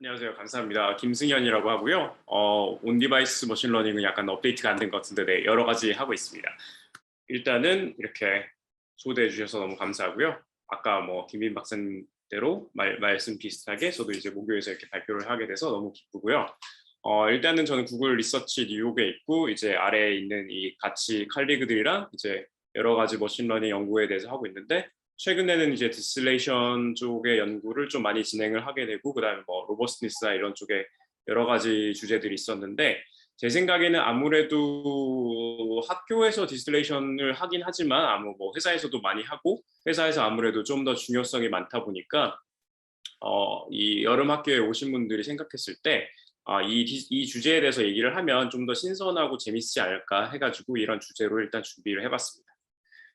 안녕하세요. 감사합니다. 김승현이라고 하고요. 온디바이스 머신러닝은 약간 업데이트가 안 된 것 같은데 네, 여러 가지 하고 있습니다. 일단은 이렇게 초대해 주셔서 너무 감사하고요. 아까 뭐 김민 박사님대로 말씀 비슷하게 저도 이제 목요에서 이렇게 발표를 하게 돼서 너무 기쁘고요. 일단은 저는 구글 리서치 뉴욕에 있고 이제 아래에 있는 이 같이 칼리그들이랑 이제 여러 가지 머신러닝 연구에 대해서 하고 있는데 최근에는 이제 디스틸레이션 쪽의 연구를 좀 많이 진행을 하게 되고 그다음에 뭐 로버스트니스나 이런 쪽에 여러 가지 주제들이 있었는데 제 생각에는 아무래도 학교에서 디스틸레이션을 하긴 하지만 아무 뭐 회사에서도 많이 하고 회사에서 아무래도 좀 더 중요성이 많다 보니까 이 여름 학교에 오신 분들이 생각했을 때 이 주제에 대해서 얘기를 하면 좀 더 신선하고 재밌지 않을까 해가지고 이런 주제로 일단 준비를 해봤습니다.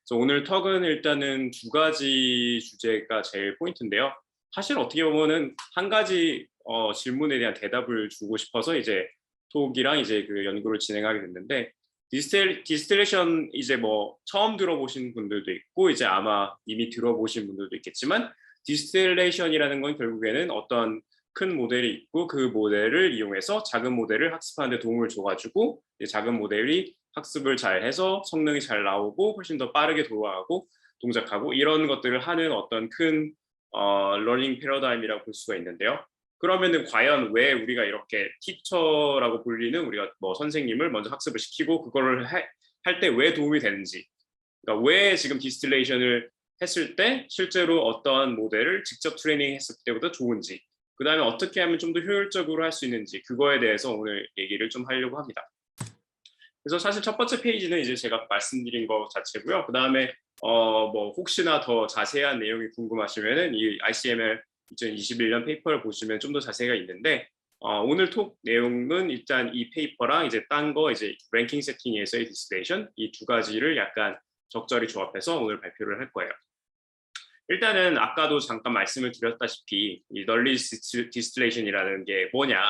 그래서 오늘 턱은 일단은 두 가지 주제가 제일 포인트인데요. 사실 어떻게 보면은 한 가지 질문에 대한 대답을 주고 싶어서 이제 톡이랑 이제 그 연구를 진행하게 됐는데 디스틸레이션 이제 뭐 처음 들어보신 분들도 있고 이제 아마 이미 들어보신 분들도 있겠지만 디스틸레이션이라는 건 결국에는 어떤 큰 모델이 있고 그 모델을 이용해서 작은 모델을 학습하는 데 도움을 줘가지고 작은 모델이 학습을 잘 해서 성능이 잘 나오고 훨씬 더 빠르게 돌아가고 동작하고 이런 것들을 하는 어떤 큰 러닝 패러다임이라고 볼 수가 있는데요. 그러면은 과연 왜 우리가 이렇게 티처라고 불리는 우리가 뭐 선생님을 먼저 학습을 시키고 그거를 할 때 왜 도움이 되는지, 그러니까 왜 지금 디스틸레이션을 했을 때 실제로 어떠한 모델을 직접 트레이닝 했을 때보다 좋은지, 그 다음에 어떻게 하면 좀 더 효율적으로 할 수 있는지 그거에 대해서 오늘 얘기를 좀 하려고 합니다. 그래서 사실 첫 번째 페이지는 이제 제가 말씀드린 것 자체고요. 그 다음에 뭐 혹시나 더 자세한 내용이 궁금하시면은 이 ICML 2021년 페이퍼를 보시면 좀 더 자세가 있는데 오늘 톡 내용은 일단 이 페이퍼랑 이제 딴 거 이제 랭킹 세팅에서의 디스틸레이션 이 두 가지를 약간 적절히 조합해서 오늘 발표를 할 거예요. 일단은 아까도 잠깐 말씀을 드렸다시피 이 널리 디스틸레이션이라는 게 뭐냐,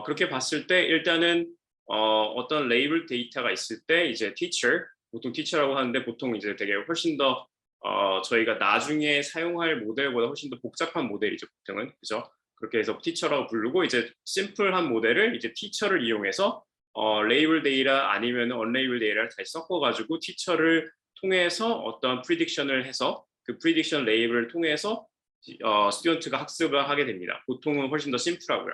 그렇게 봤을 때 일단은 어떤 레이블 데이터가 있을 때 이제 teacher, 보통 teacher라고 하는데 보통 이제 되게 훨씬 더 저희가 나중에 사용할 모델보다 훨씬 더 복잡한 모델이죠, 보통은. 그죠? 그렇게 해서 teacher라고 부르고 이제 심플한 모델을 이제 teacher를 이용해서 레이블 데이터 아니면 언레이블 데이터를 다시 섞어가지고 teacher를 통해서 어떤 프리딕션을 해서 그 프리딕션 레이블을 통해서 스튜던트가 학습을 하게 됩니다. 보통은 훨씬 더 심플하고요.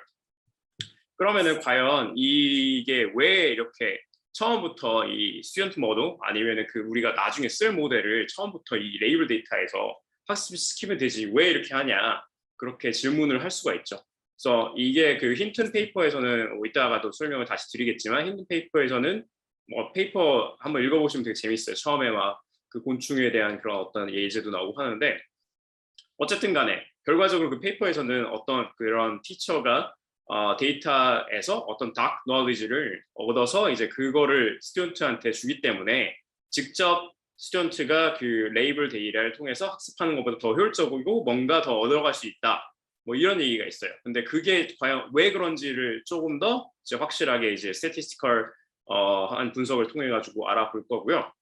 그러면은 과연 이게 왜 이렇게 처음부터 이 스튜던트 모드 아니면은 그 우리가 나중에 쓸 모델을 처음부터 이 레이블 데이터에서 학습시키면 되지 왜 이렇게 하냐, 그렇게 질문을 할 수가 있죠. 그래서 이게 그 힌튼 페이퍼에서는 이따가도 설명을 다시 드리겠지만 힌튼 페이퍼에서는 뭐 페이퍼 한번 읽어보시면 되게 재밌어요. 처음에 막 그 곤충에 대한 그런 어떤 예제도 나오고 하는데 어쨌든 간에 결과적으로 그 페이퍼에서는 어떤 그런 티처가 데이터에서 어떤 닥 노리지를 얻어서 이제 그거를 스튜던트한테 주기 때문에 직접 스튜던트가 그 레이블 데이터를 통해서 학습하는 것보다 더 효율적이고 뭔가 더 얻어갈 수 있다. 뭐 이런 얘기가 있어요. 근데 그게 과연 왜 그런지를 조금 더 이제 확실하게 이제 스태티스티컬 한 분석을 통해 가지고 알아볼 거고요.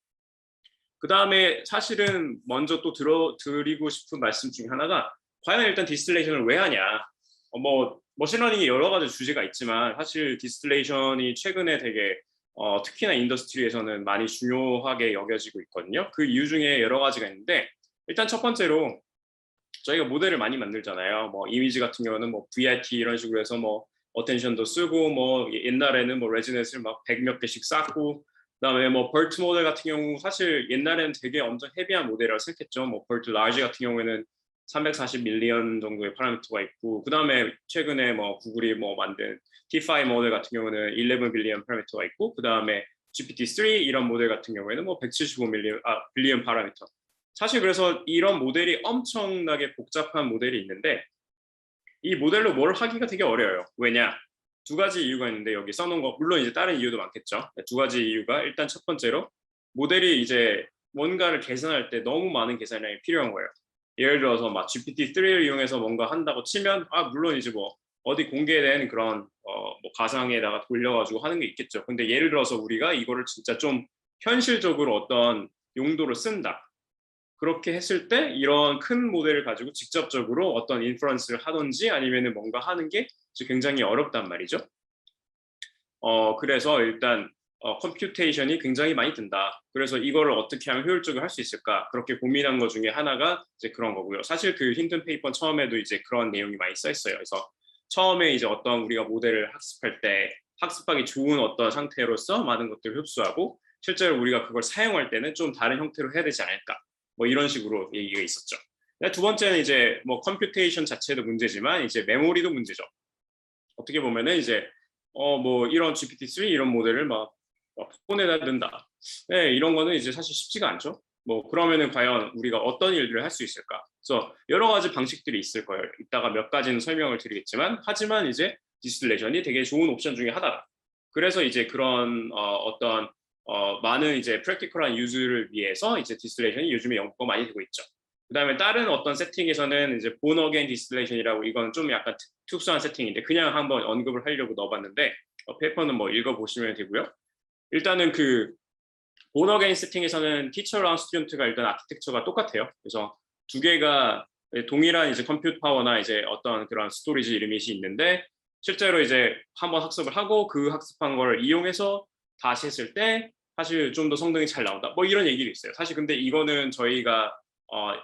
그 다음에 사실은 먼저 또 드리고 싶은 말씀 중에 하나가 과연 일단 디스틸레이션을 왜 하냐. 뭐 머신러닝이 여러 가지 주제가 있지만 사실 디스틸레이션이 최근에 되게 특히나 인더스트리에서는 많이 중요하게 여겨지고 있거든요. 그 이유 중에 여러 가지가 있는데 일단 첫 번째로 저희가 모델을 많이 만들잖아요. 뭐 이미지 같은 경우는 뭐 VIT 이런 식으로 해서 뭐 어텐션도 쓰고 뭐 옛날에는 뭐 레지넷을 막 100몇 개씩 쌓고 그다음에 뭐 BERT 모델 같은 경우 사실 옛날에는 되게 엄청 헤비한 모델이라고 생각했죠. 뭐 BERT 라지 같은 경우에는 340 밀리언 정도의 파라미터가 있고 그다음에 최근에 뭐 구글이 뭐 만든 T5 모델 같은 경우는 11 빌리언 파라미터가 있고 그다음에 GPT-3 이런 모델 같은 경우에는 뭐 175 빌리언 파라미터. 사실 그래서 이런 모델이 엄청나게 복잡한 모델이 있는데 이 모델로 뭘 하기가 되게 어려워요. 왜냐? 두 가지 이유가 있는데 여기 써놓은 거 물론 이제 다른 이유도 많겠죠. 두 가지 이유가 일단 첫 번째로 모델이 이제 뭔가를 계산할 때 너무 많은 계산량이 필요한 거예요. 예를 들어서 막 GPT-3를 이용해서 뭔가 한다고 치면 물론 이제 뭐 어디 공개된 그런 뭐 가상에다가 돌려가지고 하는 게 있겠죠. 근데 예를 들어서 우리가 이거를 진짜 좀 현실적으로 어떤 용도로 쓴다. 그렇게 했을 때 이런 큰 모델을 가지고 직접적으로 어떤 인퍼런스를 하든지 아니면은 뭔가 하는 게 굉장히 어렵단 말이죠. 그래서 일단 컴퓨테이션이 굉장히 많이 든다. 그래서 이거를 어떻게 하면 효율적으로 할 수 있을까? 그렇게 고민한 것 중에 하나가 이제 그런 거고요. 사실 그 힌튼 페이퍼 처음에도 이제 그런 내용이 많이 써 있어요. 그래서 처음에 이제 어떤 우리가 모델을 학습할 때 학습하기 좋은 어떤 상태로서 많은 것들을 흡수하고 실제로 우리가 그걸 사용할 때는 좀 다른 형태로 해야 되지 않을까? 뭐 이런 식으로 얘기가 있었죠. 두 번째는 이제 뭐 컴퓨테이션 자체도 문제지만 이제 메모리도 문제죠. 어떻게 보면은 이제 뭐 이런 GPT-3 이런 모델을 막 폰에다 넣는다. 네, 이런 거는 이제 사실 쉽지가 않죠. 뭐 그러면은 과연 우리가 어떤 일들을 할 수 있을까? 그래서 여러 가지 방식들이 있을 거예요. 이따가 몇 가지는 설명을 드리겠지만 하지만 이제 디스틸레이션이 되게 좋은 옵션 중에 하나다. 그래서 이제 그런 어떤 많은 이제 프랙티컬한 유즈를 위해서 이제 디스틸레이션이 요즘에 연구가 많이 되고 있죠. 그다음에 다른 어떤 세팅에서는 이제 본 어게인 디스틸레이션이라고 이건 좀 약간 특수한 세팅인데 그냥 한번 언급을 하려고 넣어봤는데 페이퍼는 뭐 읽어보시면 되고요. 일단은 그 본 어게인 세팅에서는 티처랑 스튜던트가 일단 아키텍처가 똑같아요. 그래서 두 개가 동일한 이제 컴퓨터 파워나 이제 어떤 그런 스토리지 리밋이 있는데 실제로 이제 한번 학습을 하고 그 학습한 걸 이용해서 다시 했을 때 사실 좀 더 성능이 잘 나온다. 뭐 이런 얘기도 있어요. 사실 근데 이거는 저희가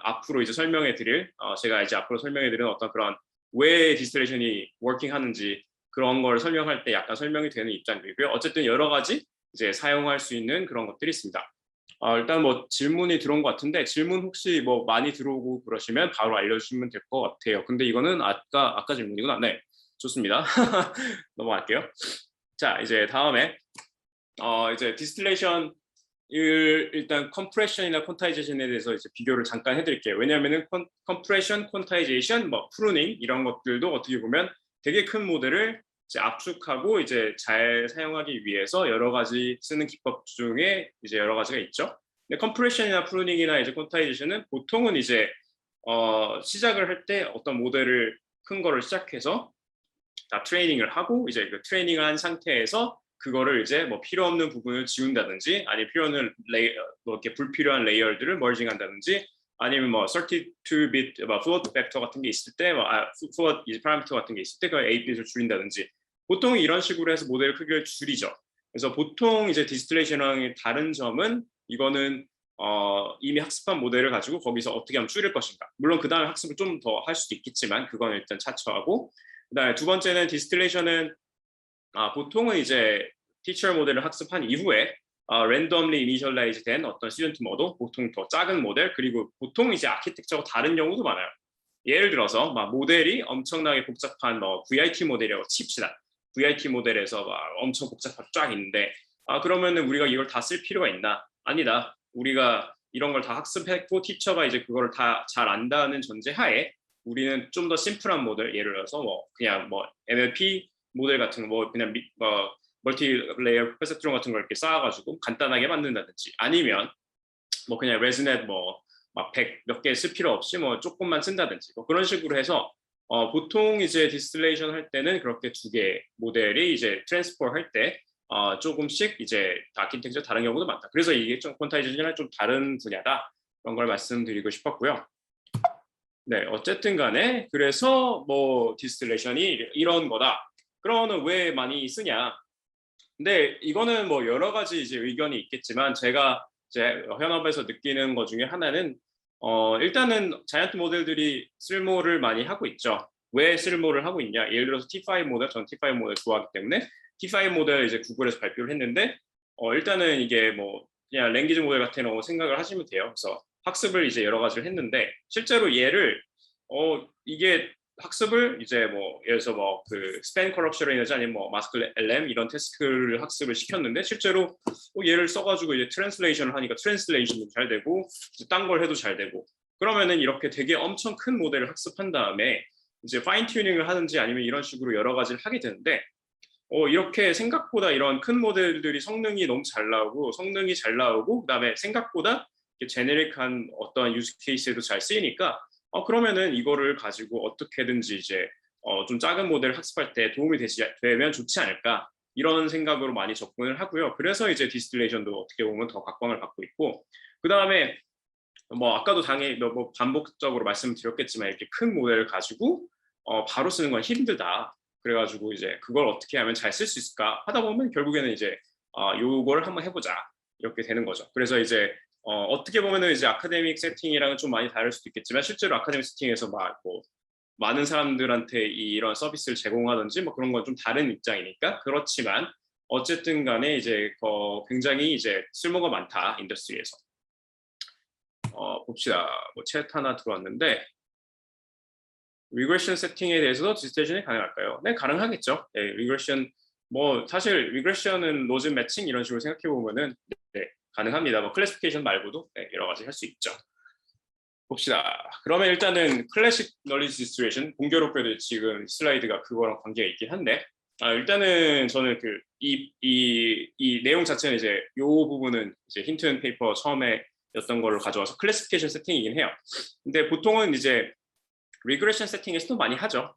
앞으로 이제 설명해 드릴 제가 이제 앞으로 설명해 드리는 어떤 그런 왜 디스틸레이션이 워킹 하는지 그런 걸 설명할 때 약간 설명이 되는 입장이고요. 어쨌든 여러 가지 이제 사용할 수 있는 그런 것들이 있습니다. 일단 뭐 질문이 들어온 것 같은데 질문 혹시 뭐 많이 들어오고 그러시면 바로 알려주시면 될 것 같아요. 근데 이거는 아까 질문이구나. 네, 좋습니다. 넘어갈게요. 자, 이제 다음에 이제 디스틸레이션 일단 컴프레션이나 콘타이제이션에 대해서 이제 비교를 잠깐 해드릴게요. 왜냐하면은 컴프레션, 콘타이제이션, 뭐 프루닝 이런 것들도 어떻게 보면 되게 큰 모델을 이제 압축하고 이제 잘 사용하기 위해서 여러 가지 쓰는 기법 중에 이제 여러 가지가 있죠. 근데 컴프레션이나 프루닝이나 이제 콘타이제이션은 보통은 이제 시작을 할 때 어떤 모델을 큰 거를 시작해서 다 트레이닝을 하고 이제 그 트레이닝을 한 상태에서 그거를 이제 뭐 필요 없는 부분을 지운다든지 아니면 필요 없는 뭐 이렇게 불필요한 레이어들을 머징한다든지 아니면 뭐 32bit 뭐 float 벡터 같은 게 있을 때 float 이제 파라미터 같은 게 있을 때 그 8bit을 줄인다든지 보통 이런 식으로 해서 모델 크기를 줄이죠. 그래서 보통 이제 디스틸레이션이랑 다른 점은 이거는 이미 학습한 모델을 가지고 거기서 어떻게 하면 줄일 것인가. 물론 그 다음에 학습을 좀 더 할 수도 있겠지만 그건 일단 차치하고 그다음에 두 번째는 디스틸레이션은 보통은 이제 티처 모델을 학습한 이후에 랜덤리 이니셜라이즈 된 어떤 스튜던트 모드, 보통 더 작은 모델, 그리고 보통 이제 아키텍처가 다른 경우도 많아요. 예를 들어서 막 모델이 엄청나게 복잡한 뭐 VIT 모델이라고 칩시다. VIT 모델에서 막 엄청 복잡하게 쫙 있는데 그러면은 우리가 이걸 다 쓸 필요가 있나? 아니다. 우리가 이런 걸 다 학습했고 티처가 이제 그거를 다 잘 안다는 전제 하에 우리는 좀 더 심플한 모델, 예를 들어서 뭐 그냥 뭐 NLP 모델 같은 거 뭐 그냥 멀티 레이어 페세트론 같은 걸 이렇게 쌓아가지고 간단하게 만든다든지 아니면 뭐 그냥 레즈넷 뭐막 100 몇 개 쓸 필요 없이 뭐 조금만 쓴다든지 뭐 그런 식으로 해서 보통 이제 디스틸레이션 할 때는 그렇게 두 개 모델이 이제 트랜스포 할 때 조금씩 이제 아키텍처 다른 경우도 많다. 그래서 이게 좀 콘타이제이션이랑 좀 다른 분야다. 그런 걸 말씀드리고 싶었고요. 네, 어쨌든 간에 그래서 뭐 디스틸레이션이 이런 거다. 그러면 왜 많이 쓰냐? 근데 이거는 뭐 여러 가지 이제 의견이 있겠지만 제가 이제 현업에서 느끼는 것 중에 하나는 일단은 자이언트 모델들이 쓸모를 많이 하고 있죠. 왜 쓸모를 하고 있냐? 예를 들어서 T5 모델, 전 T5 모델 좋아하기 때문에 T5 모델 이제 구글에서 발표를 했는데 일단은 이게 뭐 그냥 랭귀지 모델 같은 거 생각을 하시면 돼요. 그래서 학습을 이제 여러 가지를 했는데 실제로 얘를 이게 학습을 이제 뭐 예를 들어서 뭐 그 스팬 커럭션이나 아니면 뭐 마스크 LM 이런 태스크를 학습을 시켰는데 실제로 얘를 써가지고 이제 트랜슬레이션을 하니까 트랜슬레이션도 잘 되고 딴 걸 해도 잘 되고 그러면은 이렇게 되게 엄청 큰 모델을 학습한 다음에 이제 파인 튜닝을 하든지 아니면 이런 식으로 여러 가지를 하게 되는데 이렇게 생각보다 이런 큰 모델들이 성능이 너무 잘 나오고 성능이 잘 나오고 그다음에 생각보다 제네릭한 어떤 유즈 케이스에도 잘 쓰이니까 그러면은 이거를 가지고 어떻게든지 이제 좀 작은 모델을 학습할 때 도움이 되면 좋지 않을까 이런 생각으로 많이 접근을 하고요. 그래서 이제 디스틸레이션도 어떻게 보면 더 각광을 받고 있고 그 다음에 뭐 아까도 당연히 뭐 반복적으로 말씀드렸겠지만 이렇게 큰 모델을 가지고 바로 쓰는 건 힘들다. 그래가지고 이제 그걸 어떻게 하면 잘 쓸 수 있을까 하다 보면 결국에는 이제 요걸 한번 해보자 이렇게 되는 거죠. 그래서 이제 어떻게 보면은 이제 아카데믹 세팅이랑은 좀 많이 다를 수도 있겠지만 실제로 아카데믹 세팅에서 막 뭐 많은 사람들한테 이런 서비스를 제공하든지 뭐 그런 건 좀 다른 입장이니까 그렇지만 어쨌든 간에 이제 굉장히 이제 쓸모가 많다 인더스트리에서. 봅시다. 뭐 챗 하나 들어왔는데 리그레션 세팅에 대해서도 디스테이션이 가능할까요? 네, 가능하겠죠. 네, 리그레션 뭐 사실 리그레션은 로즈 매칭 이런 식으로 생각해 보면은 네, 가능합니다. 뭐 클래시피케이션 말고도 네, 여러 가지 할 수 있죠. 봅시다. 그러면 일단은 클래식 널리지 디스트리뷰션 공교롭게도 지금 슬라이드가 그거랑 관계가 있긴 한데 일단은 저는 이 내용 자체는 이제 요 부분은 이제 힌튼 페이퍼 처음에 였던 걸로 가져와서 클래시피케이션 세팅이긴 해요. 근데 보통은 이제 리그레션 세팅에서도 많이 하죠.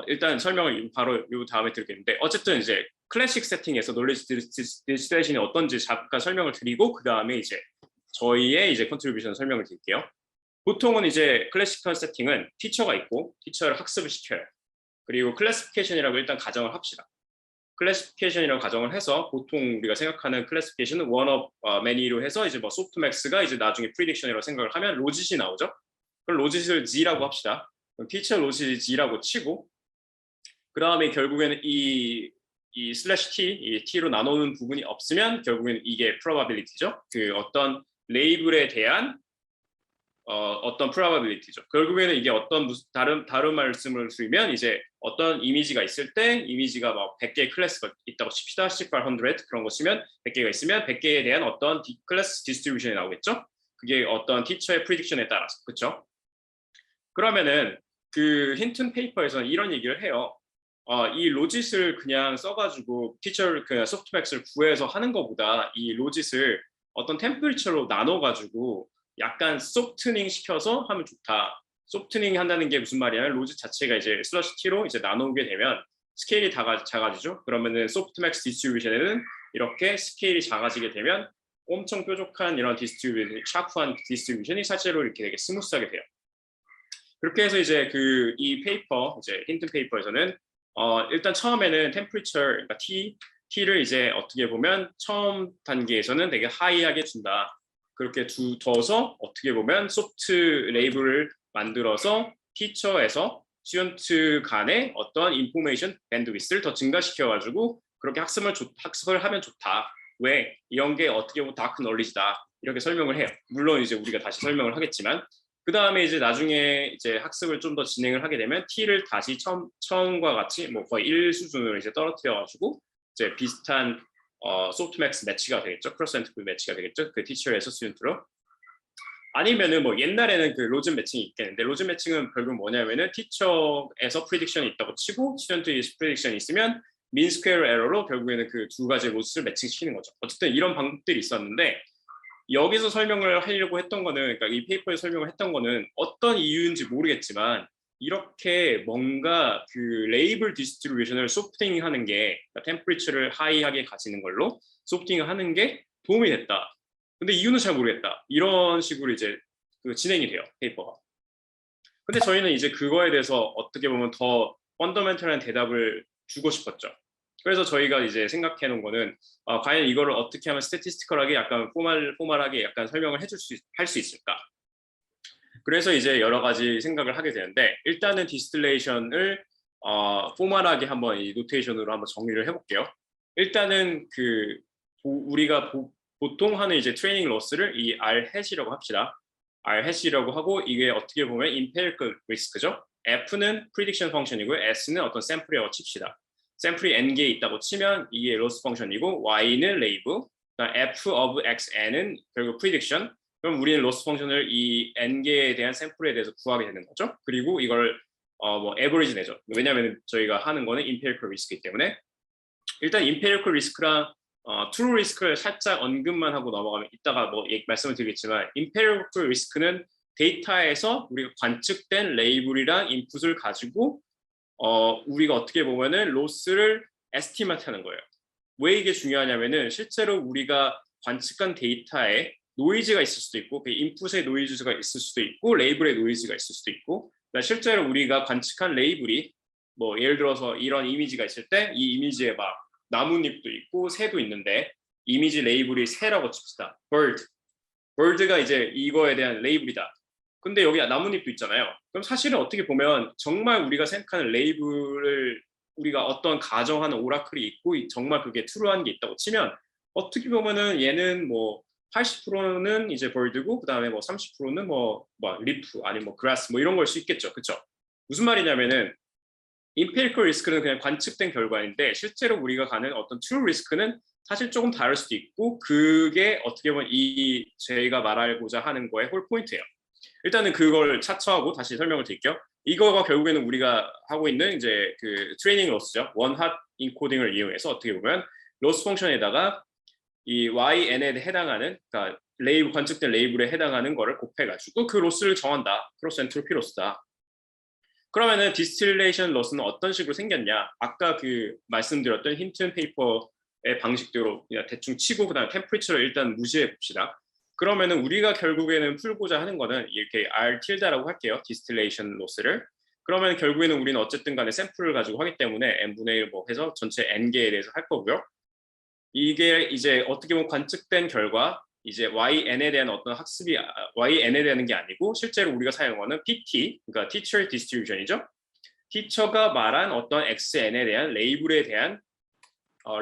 일단 설명을 바로 요 다음에 드리겠는데 어쨌든 이제 클래식 세팅에서 놀리지 디스틸레이션이 어떤지 잠깐 설명을 드리고 그 다음에 이제 저희의 이제 컨트리뷰션 설명을 드릴게요. 보통은 이제 클래시컬 세팅은 티처가 있고 티처를 학습을 시켜요. 그리고 클래시피케이션이라고 일단 가정을 합시다. 클래시피케이션이라고 가정을 해서 보통 우리가 생각하는 클래시피케이션은 원업 매니로 해서 이제 뭐 소프트맥스가 이제 나중에 프리딕션이라고 생각을 하면 로짓이 나오죠. 그럼 로짓을 G라고 합시다. 그럼 티처 로짓이 G라고 치고 그 다음에 결국에는 이 슬래시 T, 이 T로 나누는 부분이 없으면 결국에는 이게 probability죠. 그 어떤 레이블에 대한 어떤 probability죠. 결국에는 이게 어떤 다른 말씀을 드리면 이제 어떤 이미지가 있을 때 이미지가 막 100개의 클래스가 있다고 칩시다. 100 그런 거 치면 100개가 있으면 100개에 대한 어떤 클래스 디스트리뷰션이 나오겠죠. 그게 어떤 티처의 프리딕션에 따라서 그렇죠. 그러면은 그 힌튼 페이퍼에서는 이런 얘기를 해요. 이 로짓을 그냥 써가지고 티처를 그냥 소프트맥스를 구해서 하는 것보다 이 로짓을 어떤 템퍼리처로 나눠가지고 약간 소프트닝 시켜서 하면 좋다. 소프트닝 한다는 게 무슨 말이냐면 로짓 자체가 이제 슬러시 T로 이제 나누게 되면 스케일이 작아지죠. 그러면은 소프트맥스 디스트리뷰션에는 이렇게 스케일이 작아지게 되면 엄청 뾰족한 이런 디스트리뷰션, 샤프한 디스트리뷰션이 실제로 이렇게 되게 스무스하게 돼요. 그렇게 해서 이제 이 페이퍼, 이제 힌튼 페이퍼에서는 일단 처음에는 temperature, 그러니까 T를 이제 어떻게 보면 처음 단계에서는 되게 하이하게 준다. 그렇게 둬서 어떻게 보면 소프트 레이블을 만들어서 티처에서 스튜던트 간의 어떤 인포메이션 밴드위스를 더 증가시켜가지고 그렇게 학습을 하면 좋다. 왜? 이런 게 어떻게 보면 다크 널리지다. 이렇게 설명을 해요. 물론 이제 우리가 다시 설명을 하겠지만 그 다음에 이제 나중에 이제 학습을 좀 더 진행을 하게 되면 T를 다시 처음과 같이 뭐 거의 1 수준으로 이제 떨어뜨려가지고 이제 비슷한 소프트맥스 매치가 되겠죠. 크로스 엔트프 매치가 되겠죠. 그 티처에서 스튜던트로. 아니면은 뭐 옛날에는 그 로즈 매칭이 있겠는데 로즈 매칭은 결국 뭐냐면은 티처에서 프리딕션이 있다고 치고 스튜던트 프리딕션이 있으면 민 스퀘어 에러로 결국에는 그 두 가지 로즈를 매칭시키는 거죠. 어쨌든 이런 방법들이 있었는데 여기서 설명을 하려고 했던 거는 그러니까 이 페이퍼에 설명을 했던 거는 어떤 이유인지 모르겠지만 이렇게 뭔가 그 레이블 디스트리뷰션을 소프팅하는 팅게 그러니까 템퍼리처를 하이하게 가지는 걸로 소프팅을 하는 게 도움이 됐다. 근데 이유는 잘 모르겠다. 이런 식으로 이제 진행이 돼요, 페이퍼가. 근데 저희는 이제 그거에 대해서 어떻게 보면 더 펀더멘털한 대답을 주고 싶었죠. 그래서 저희가 이제 생각해 놓은 거는 과연 이거를 어떻게 하면 스태티스티컬하게 약간 포멀하게 약간 설명을 할 수 있을까? 그래서 이제 여러 가지 생각을 하게 되는데 일단은 디스틸레이션을 포멀하게 한번 이 노테이션으로 한번 정리를 해볼게요. 일단은 우리가 보통 하는 이제 트레이닝 로스를 이 R 해시라고 합시다. R 해시라고 하고 이게 어떻게 보면 empirical risk죠. F는 prediction 펑션이고요. S는 어떤 샘플이라고 칩시다. 샘플이 n개 있다고 치면 이게 로스 펑션이고 Y는 레이브, F of XN은 결국 prediction. 그럼 우리는 로스 펑션을 이 n개에 대한 샘플에 대해서 구하게 되는 거죠. 그리고 이걸 뭐 에버리지 내죠. 왜냐하면 저희가 하는 거는 empirical risk이기 때문에 일단 empirical risk랑 true risk를 살짝 언급만 하고 넘어가면 이따가 뭐 말씀을 드리겠지만 empirical risk는 데이터에서 우리가 관측된 레이블이랑 인풋을 가지고 우리가 어떻게 보면은 로스를 에스티메이트 하는 거예요. 왜 이게 중요하냐면은 실제로 우리가 관측한 데이터에 노이즈가 있을 수도 있고, 그 인풋의 노이즈가 있을 수도 있고, 레이블의 노이즈가 있을 수도 있고, 실제로 우리가 관측한 레이블이 뭐 예를 들어서 이런 이미지가 있을 때 이 이미지에 막 나뭇잎도 있고 새도 있는데 이미지 레이블이 새라고 칩시다. bird. bird가 이제 이거에 대한 레이블이다. 근데 여기 나뭇잎도 있잖아요. 그럼 사실은 어떻게 보면 정말 우리가 생각하는 레이블을 우리가 어떤 가정하는 오라클이 있고 정말 그게 트루한 게 있다고 치면 어떻게 보면은 얘는 뭐 80%는 이제 bird고 그다음에 뭐 30%는 뭐 leaf 아니면 뭐 grass 뭐 이런 걸 수 있겠죠. 그렇죠? 무슨 말이냐면은 empirical 리스크는 그냥 관측된 결과인데 실제로 우리가 가는 어떤 true 리스크는 사실 조금 다를 수도 있고 그게 어떻게 보면 이 저희가 말하고자 하는 거의 홀 포인트예요. 일단은 그걸 차처하고 다시 설명을 드릴게요. 이거가 결국에는 우리가 하고 있는 이제 그 트레이닝 로스죠. 원핫 인코딩을 이용해서 어떻게 보면 로스 펑션에다가 이 YN에 해당하는 그러니까 레이블 관측된 레이블에 해당하는 거를 곱해가지고 그 로스를 정한다. 크로스 엔트로피 로스다. 그러면은 디스틸레이션 로스는 어떤 식으로 생겼냐? 아까 그 말씀드렸던 힌튼 페이퍼의 방식대로 그냥 대충 치고 그다음 템퍼리처를 일단 무시해 봅시다. 그러면은 우리가 결국에는 풀고자 하는 거는 이렇게 R 틸다라고 할게요. 디스틸레이션 로스를. 그러면 결국에는 우리는 어쨌든 간에 샘플을 가지고 하기 때문에 n분의 1 뭐 해서 전체 n개에 대해서 할 거고요. 이게 이제 어떻게 보면 관측된 결과 이제 YN에 대한 어떤 학습이 YN에 대한 게 아니고 실제로 우리가 사용하는 PT, 그러니까 Teacher Distribution이죠. 티처가 말한 어떤 XN에 대한 레이블에 대한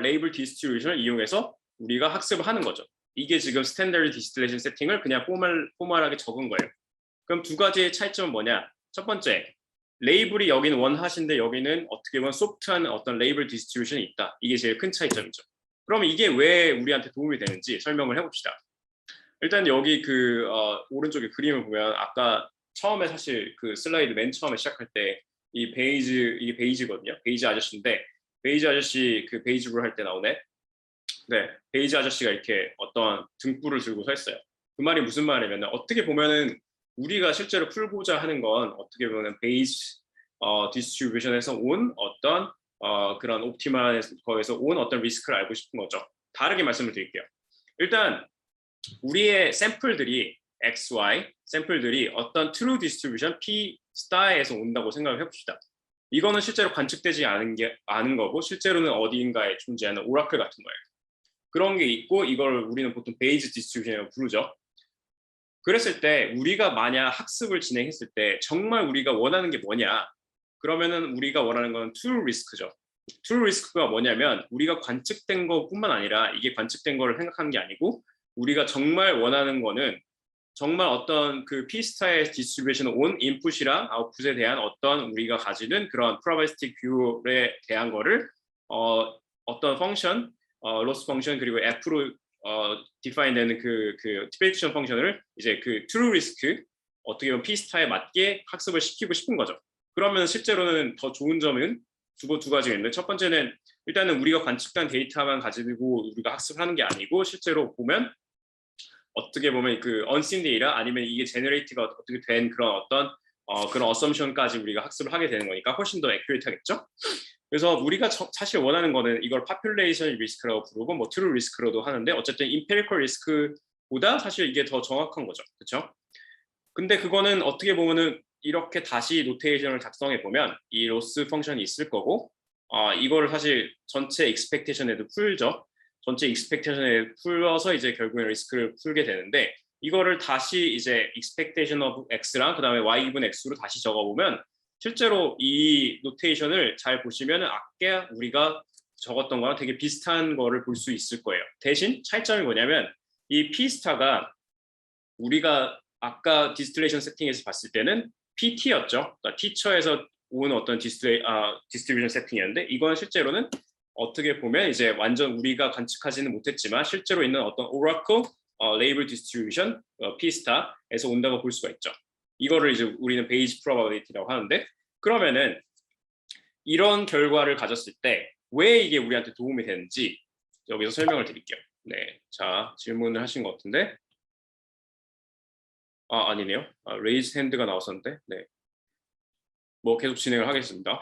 레이블 디스트리뷰션을 이용해서 우리가 학습을 하는 거죠. 이게 지금 스탠다드 디스틸레이션 세팅을 그냥 포멀하게 적은 거예요. 그럼 두 가지의 차이점은 뭐냐? 첫 번째, 레이블이 여기는 원핫인데 여기는 어떻게 보면 소프트한 어떤 레이블 디스트리뷰션이 있다. 이게 제일 큰 차이점이죠. 그러면 이게 왜 우리한테 도움이 되는지 설명을 해봅시다. 일단 여기 그 오른쪽에 그림을 보면 아까 처음에 사실 그 슬라이드 맨 처음에 시작할 때 이 이게 베이지거든요. 베이지 아저씨인데 베이지 아저씨 그 베이지블 할 때 나오네. 네, 베이지 아저씨가 이렇게 어떤 등불을 들고 서 있어요. 그 말이 무슨 말이냐면 어떻게 보면은 우리가 실제로 풀고자 하는 건 어떻게 보면 베이지 디스트리뷰션에서 온 어떤 그런 옵티멀 거에서 온 어떤 리스크를 알고 싶은 거죠. 다르게 말씀을 드릴게요. 일단 우리의 샘플들이 XY 샘플들이 어떤 true distribution P 스타에서 온다고 생각을 해봅시다. 이거는 실제로 관측되지 않은 거고 실제로는 어디인가에 존재하는 오라클 같은 거예요. 그런 게 있고 이걸 우리는 보통 베이지 디스트리뷰션이라고 부르죠. 그랬을 때 우리가 만약 학습을 진행했을 때 정말 우리가 원하는 게 뭐냐? 그러면은 우리가 원하는 건 true risk죠. true risk가 뭐냐면 우리가 관측된 것뿐만 아니라 이게 관측된 거를 생각하는 게 아니고 우리가 정말 원하는 거는 정말 어떤 그 P스타의 디스트리뷰션을 온 인풋이랑 아웃풋에 대한 어떤 우리가 가지는 그런 probabilistic view에 대한 거를 어떤 펑션, loss 펑션 그리고 F로 define 되는 그 prediction 펑션을 이제 그 true risk 어떻게 보면 P스타에 맞게 학습을 시키고 싶은 거죠. 그러면 실제로는 더 좋은 점은 두 가지가 있는데 첫 번째는 일단은 우리가 관측한 데이터만 가지고 우리가 학습을 하는 게 아니고 실제로 보면 어떻게 보면 그 unseen data 아니면 이게 generate가 어떻게 된 그런 어떤 그런 assumption까지 우리가 학습을 하게 되는 거니까 훨씬 더 accurate하겠죠. 그래서 우리가 사실 원하는 거는 이걸 population risk라고 부르고 뭐 true risk로도 하는데 어쨌든 empirical risk보다 사실 이게 더 정확한 거죠. 그렇죠? 근데 그거는 어떻게 보면은 이렇게 다시 노테이션을 작성해 보면 이 로스 펑션이 있을 거고 이거를 사실 전체 expectation에도 풀죠. 전체 expectation에 풀어서 이제 결국엔 리스크를 풀게 되는데 이거를 다시 이제 expectation of x랑 그다음에 y 기분 x로 다시 적어보면 실제로 이 노테이션을 잘 보시면 아까 우리가 적었던 거랑 되게 비슷한 거를 볼 수 있을 거예요. 대신 차이점이 뭐냐면 이 P스타가 우리가 아까 디스틸레이션 세팅에서 봤을 때는 PT였죠. 그러니까 티처에서 온 어떤 디스트리뷰션 세팅이었는데 이건 실제로는 어떻게 보면 이제 완전 우리가 관측하지는 못했지만 실제로 있는 어떤 오라클 레이블 디스트리뷰션 P스타에서 온다고 볼 수가 있죠. 이거를 이제 우리는 베이지 프로바빌리티라고 하는데 그러면은 이런 결과를 가졌을 때 왜 이게 우리한테 도움이 되는지 여기서 설명을 드릴게요. 네, 자 질문을 하신 것 같은데 아니네요. 레이즈 핸드가 나왔었는데 네, 뭐 계속 진행을 하겠습니다.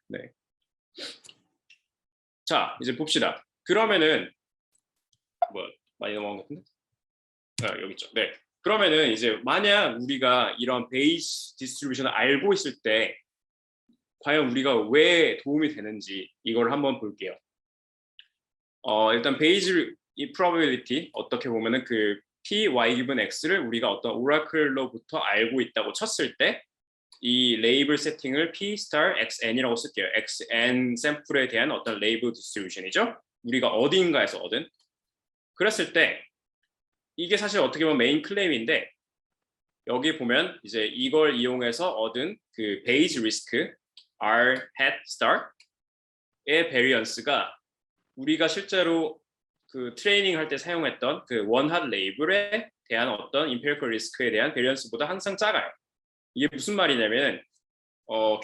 네. 자 이제 봅시다. 그러면은 뭐 많이 넘어간 것 같은데 여기 있죠. 네. 그러면은 이제 만약 우리가 이런 베이지 디스트리뷰션을 알고 있을 때 과연 우리가 왜 도움이 되는지 이걸 한번 볼게요. 일단 베이지 이 probability 어떻게 보면은 그 p, y 기분 x를 우리가 어떤 오라클로부터 알고 있다고 쳤을 때 이 레이블 세팅을 p star xn이라고 쓸게요. xn 샘플에 대한 어떤 레이블 디스트리뷰션이죠. 우리가 어디인가에서 얻은. 그랬을 때 이게 사실 어떻게 보면 메인 클레임인데 여기 보면 이제 이걸 이용해서 얻은 그 베이지 리스크 r hat star의 베리언스가 우리가 실제로 그 트레이닝 할 때 사용했던 그 원핫 레이블에 대한 어떤 임페리컬 리스크에 대한 베리언스보다 항상 작아요. 이게 무슨 말이냐면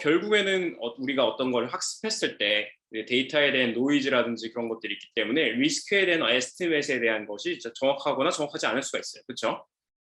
결국에는 우리가 어떤 걸 학습했을 때 데이터에 대한 노이즈라든지 그런 것들이 있기 때문에 리스크에 대한 에스티메이트에 대한 것이 정확하거나 정확하지 않을 수가 있어요. 그렇죠?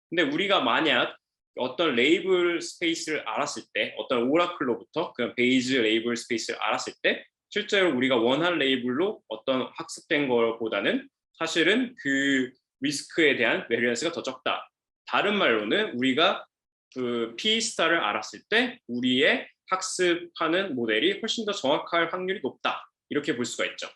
근데 우리가 만약 어떤 레이블 스페이스를 알았을 때 어떤 오라클로부터 그 베이지 레이블 스페이스를 알았을 때 실제로 우리가 원한 레이블로 어떤 학습된 것보다는 사실은 그 리스크에 대한 베리언스가 더 적다. 다른 말로는 우리가 그 P 스타를 알았을 때 우리의 학습하는 모델이 훨씬 더 정확할 확률이 높다. 이렇게 볼 수가 있죠.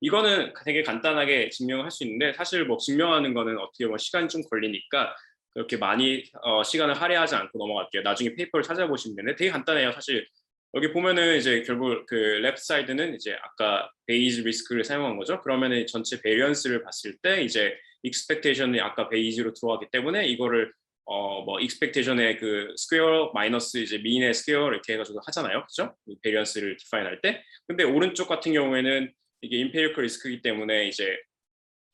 이거는 되게 간단하게 증명할 수 있는데 사실 뭐 증명하는 거는 어떻게 보면 시간이 좀 걸리니까 그렇게 많이 시간을 할애하지 않고 넘어갈게요. 나중에 페이퍼를 찾아보시면 되는데 되게 간단해요. 사실 여기 보면은 이제 결국 그 랩 사이드는 이제 아까 베이지 리스크를 사용한 거죠. 그러면은 전체 베리언스를 봤을 때 이제 익스펙테이션이 아까 베이지로 들어가기 때문에 이거를 뭐 익스펙테이션의 그 스퀘어 마이너스 이제 민의 스퀘어 이렇게 해가지고 하잖아요, 그렇죠? 베리언스를 디파인할 때. 근데 오른쪽 같은 경우에는 이게 임페리컬 리스크이기 때문에 이제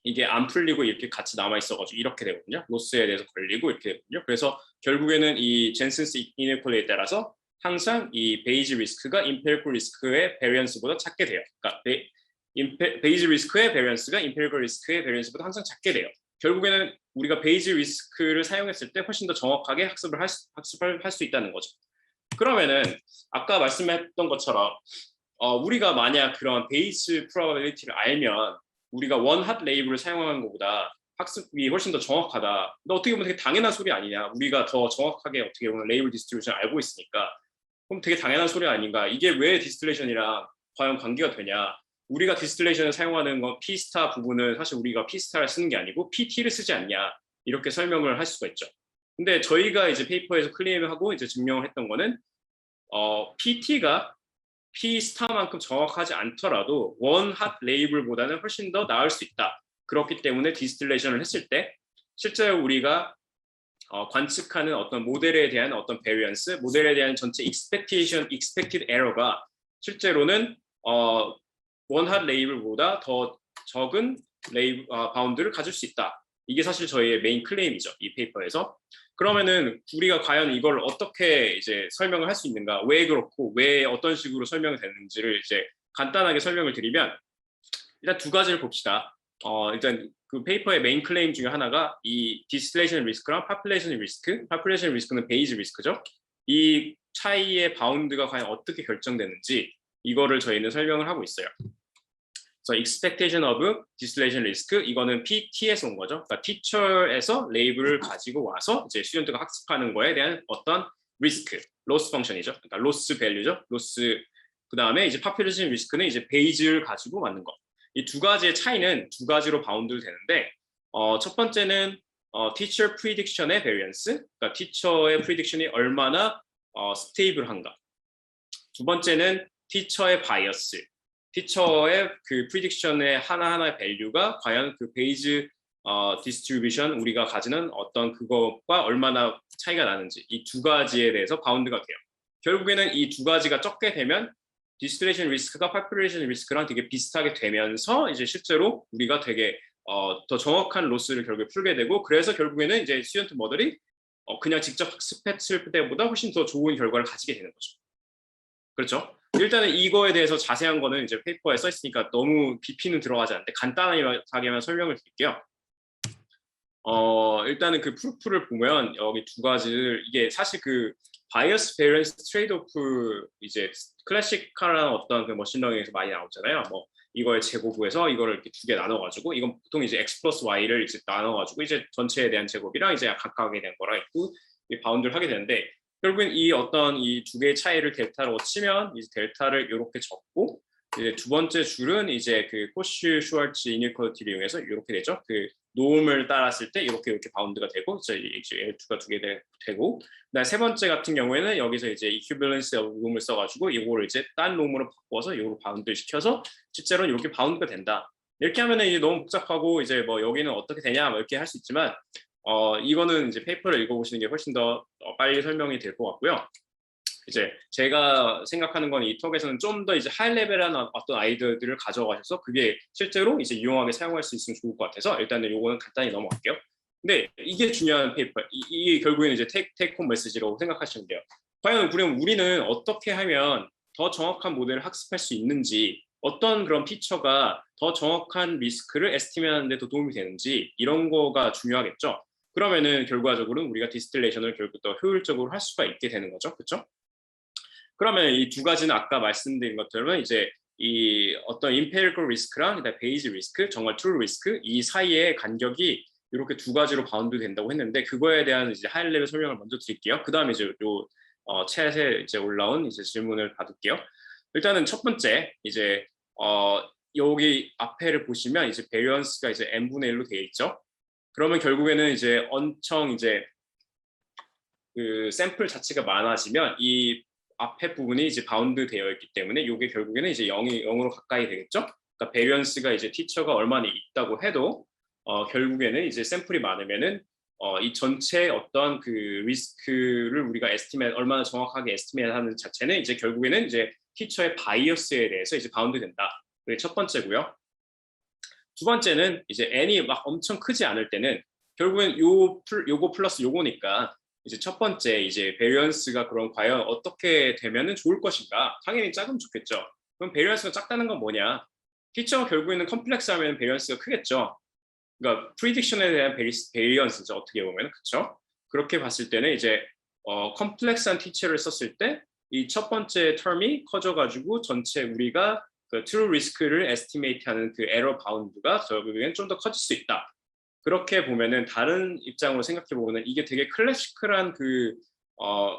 이게 안 풀리고 이렇게 같이 남아 있어가지고 이렇게 되거든요. 로스에 대해서 걸리고 이렇게 되거든요. 그래서 결국에는 이 젠슨스 이네퀄리티에 따라서 항상 이 베이지 리스크가 임페리컬 리스크의 베리언스보다 작게 돼요. 그러니까 베이지 리스크의 베리언스가 임페리컬 리스크의 베리언스보다 항상 작게 돼요. 결국에는 우리가 베이지 리스크를 사용했을 때 훨씬 더 정확하게 학습을 할 수 있다는 거죠. 그러면은 아까 말씀했던 것처럼 우리가 만약 그런 베이스 프로바빌리티를 알면 우리가 원핫 레이블을 사용하는 것보다 학습이 훨씬 더 정확하다. 근데 어떻게 보면 되게 당연한 소리 아니냐. 우리가 더 정확하게 어떻게 보면 레이블 디스트리뷰션을 알고 있으니까. 그럼 되게 당연한 소리 아닌가. 이게 왜 디스틸레이션이랑 과연 관계가 되냐. 우리가 디스틸레이션을 사용하는 건 P스타 부분은 사실 우리가 P스타를 쓰는 게 아니고 PT를 쓰지 않냐. 이렇게 설명을 할 수가 있죠. 근데 저희가 이제 페이퍼에서 클레임하고 이제 증명을 했던 거는 PT가 P스타만큼 정확하지 않더라도 원핫 레이블보다는 훨씬 더 나을 수 있다. 그렇기 때문에 디스틸레이션을 했을 때 실제로 우리가 관측하는 어떤 모델에 대한 어떤 베리언스, 모델에 대한 전체 expected error가 실제로는 원핫 레이블보다 더 적은 바운드를 가질 수 있다. 이게 사실 저희의 메인 클레임이죠. 이 페이퍼에서. 그러면은 우리가 과연 이걸 어떻게 이제 설명을 할 수 있는가? 왜 그렇고 왜 어떤 식으로 설명이 되는지를 이제 간단하게 설명을 드리면 일단 두 가지를 봅시다. 일단 그 페이퍼의 메인 클레임 중에 하나가 이 디스틸레이션 리스크랑 파퓰레이션 리스크, 파퓰레이션 리스크는 베이지 리스크죠. 이 차이의 바운드가 과연 어떻게 결정되는지 이거를 저희는 설명을 하고 있어요. 그래서 expectation of distillation risk 이거는 PT에서 온 거죠. 그러니까 teacher에서 레이블을 가지고 와서 이제 스튜던트가 학습하는 거에 대한 어떤 리스크, 로스 펑션이죠. 그러니까 로스 밸류죠. 로스 그다음에 이제 population risk는 이제 베이지를 가지고 만든 거. 이 두 가지의 차이는 두 가지로 바운드 되는데 첫 번째는 teacher prediction의 variance, 그러니까 teacher의 prediction이 얼마나 스테이블한가. 두 번째는 teacher의 bias. 티처의 그 프리딕션의 하나하나의 밸류가 과연 그 베이지 디스트리뷰션 우리가 가지는 어떤 그것과 얼마나 차이가 나는지 이 두 가지에 대해서 바운드가 돼요. 결국에는 이 두 가지가 적게 되면 디스틸레이션 리스크가 파퓰레이션 리스크랑 되게 비슷하게 되면서 이제 실제로 우리가 되게 더 정확한 로스를 결국에 풀게 되고 그래서 결국에는 이제 스튜던트 모델이 그냥 직접 학습했을 때보다 훨씬 더 좋은 결과를 가지게 되는 거죠. 그렇죠? 일단은 이거에 대해서 자세한 거는 이제 페이퍼에 써 있으니까 너무 깊이는 들어가지 않는데 간단하게만 설명을 드릴게요. 일단은 그 프루프를 보면 여기 두 가지를 이게 사실 그 바이어스 베리언스 트레이드 오프 이제 클래식한 어떤 그 머신러닝에서 많이 나오잖아요. 뭐 이거의 제곱에서 이거를 이렇게 두 개 나눠가지고 이건 보통 이제 x 플러스 y를 이제 나눠가지고 이제 전체에 대한 제곱이랑 이제 각각에 대한 거랑 있고 이 바운드를 하게 되는데 결국엔 이 어떤 이 두 개의 차이를 델타로 치면 이제 델타를 이렇게 적고 이제 두 번째 줄은 이제 그 코시 슈왈츠 이니퀄리티를 이용해서 이렇게 되죠. 그 노음을 따랐을 때 이렇게 바운드가 되고 이제 L2가 두 개 되고 그다음 세 번째 같은 경우에는 여기서 이제 이큐밸런스 놈을 써가지고 이거를 이제 딴 놈으로 바꿔서 이거 바운드 시켜서 실제로는 이렇게 바운드가 된다. 이렇게 하면은 이제 너무 복잡하고 이제 뭐 여기는 어떻게 되냐 뭐 이렇게 할 수 있지만 이거는 이제 페이퍼를 읽어보시는 게 훨씬 더 빨리 설명이 될 것 같고요. 이제 제가 생각하는 건 이 톡에서는 좀 더 이제 하이 레벨한 어떤 아이디어들을 가져가셔서 그게 실제로 이제 유용하게 사용할 수 있으면 좋을 것 같아서 일단은 요거는 간단히 넘어갈게요. 근데 이게 중요한 페이퍼, 이게 결국에는 이제 테이크홈 메시지라고 생각하시면 돼요. 과연 그럼 우리는 어떻게 하면 더 정확한 모델을 학습할 수 있는지, 어떤 그런 피처가 더 정확한 리스크를 에스티메이트하는 데 더 도움이 되는지 이런 거가 중요하겠죠. 그러면은 결과적으로 우리가 디스틸레이션을 결국 더 효율적으로 할 수가 있게 되는 거죠, 그렇죠? 그러면 이 두 가지는 아까 말씀드린 것처럼 이제 이 어떤 empirical 리스크랑 그다음에 베이지 리스크, 정말 true 리스크 이 사이의 간격이 이렇게 두 가지로 바운드 된다고 했는데 그거에 대한 이제 하이 레벨 설명을 먼저 드릴게요. 그다음에 이제 요 챗에 이제 올라온 이제 질문을 받을게요. 일단은 첫 번째 이제 여기 앞에를 보시면 이제 베리언스가 이제 n분의 1로 되어 있죠. 그러면 결국에는 이제 엄청 이제 그 샘플 자체가 많아지면 이 앞에 부분이 이제 바운드 되어 있기 때문에 이게 결국에는 이제 0으로 가까이 되겠죠. 그러니까 베리언스가 이제 티처가 얼마나 있다고 해도 결국에는 이제 샘플이 많으면은 이 전체 어떤 그 리스크를 우리가 얼마나 정확하게 에스티메이트하는 자체는 이제 결국에는 이제 티처의 바이어스에 대해서 이제 바운드 된다. 그게 첫 번째고요. 두 번째는 이제 n이 막 엄청 크지 않을 때는 결국엔 요거 플러스 요거니까 이제 첫 번째 이제 베리언스가 그럼 과연 어떻게 되면은 좋을 것인가? 당연히 작으면 좋겠죠. 그럼 베리언스가 작다는 건 뭐냐? 티처가 결국에는 컴플렉스하면 베리언스가 크겠죠. 그러니까 프리딕션에 대한 베리언스죠. 어떻게 보면 그렇죠? 그렇게 봤을 때는 이제 컴플렉스한 티처를 썼을 때 이 첫 번째 텀이 커져가지고 전체 우리가 그 트루 리스크를 에스티메이트하는 그 에러 바운드가 결국엔 좀 더 커질 수 있다. 그렇게 보면은 다른 입장으로 생각해 보면은 이게 되게 클래시컬한 그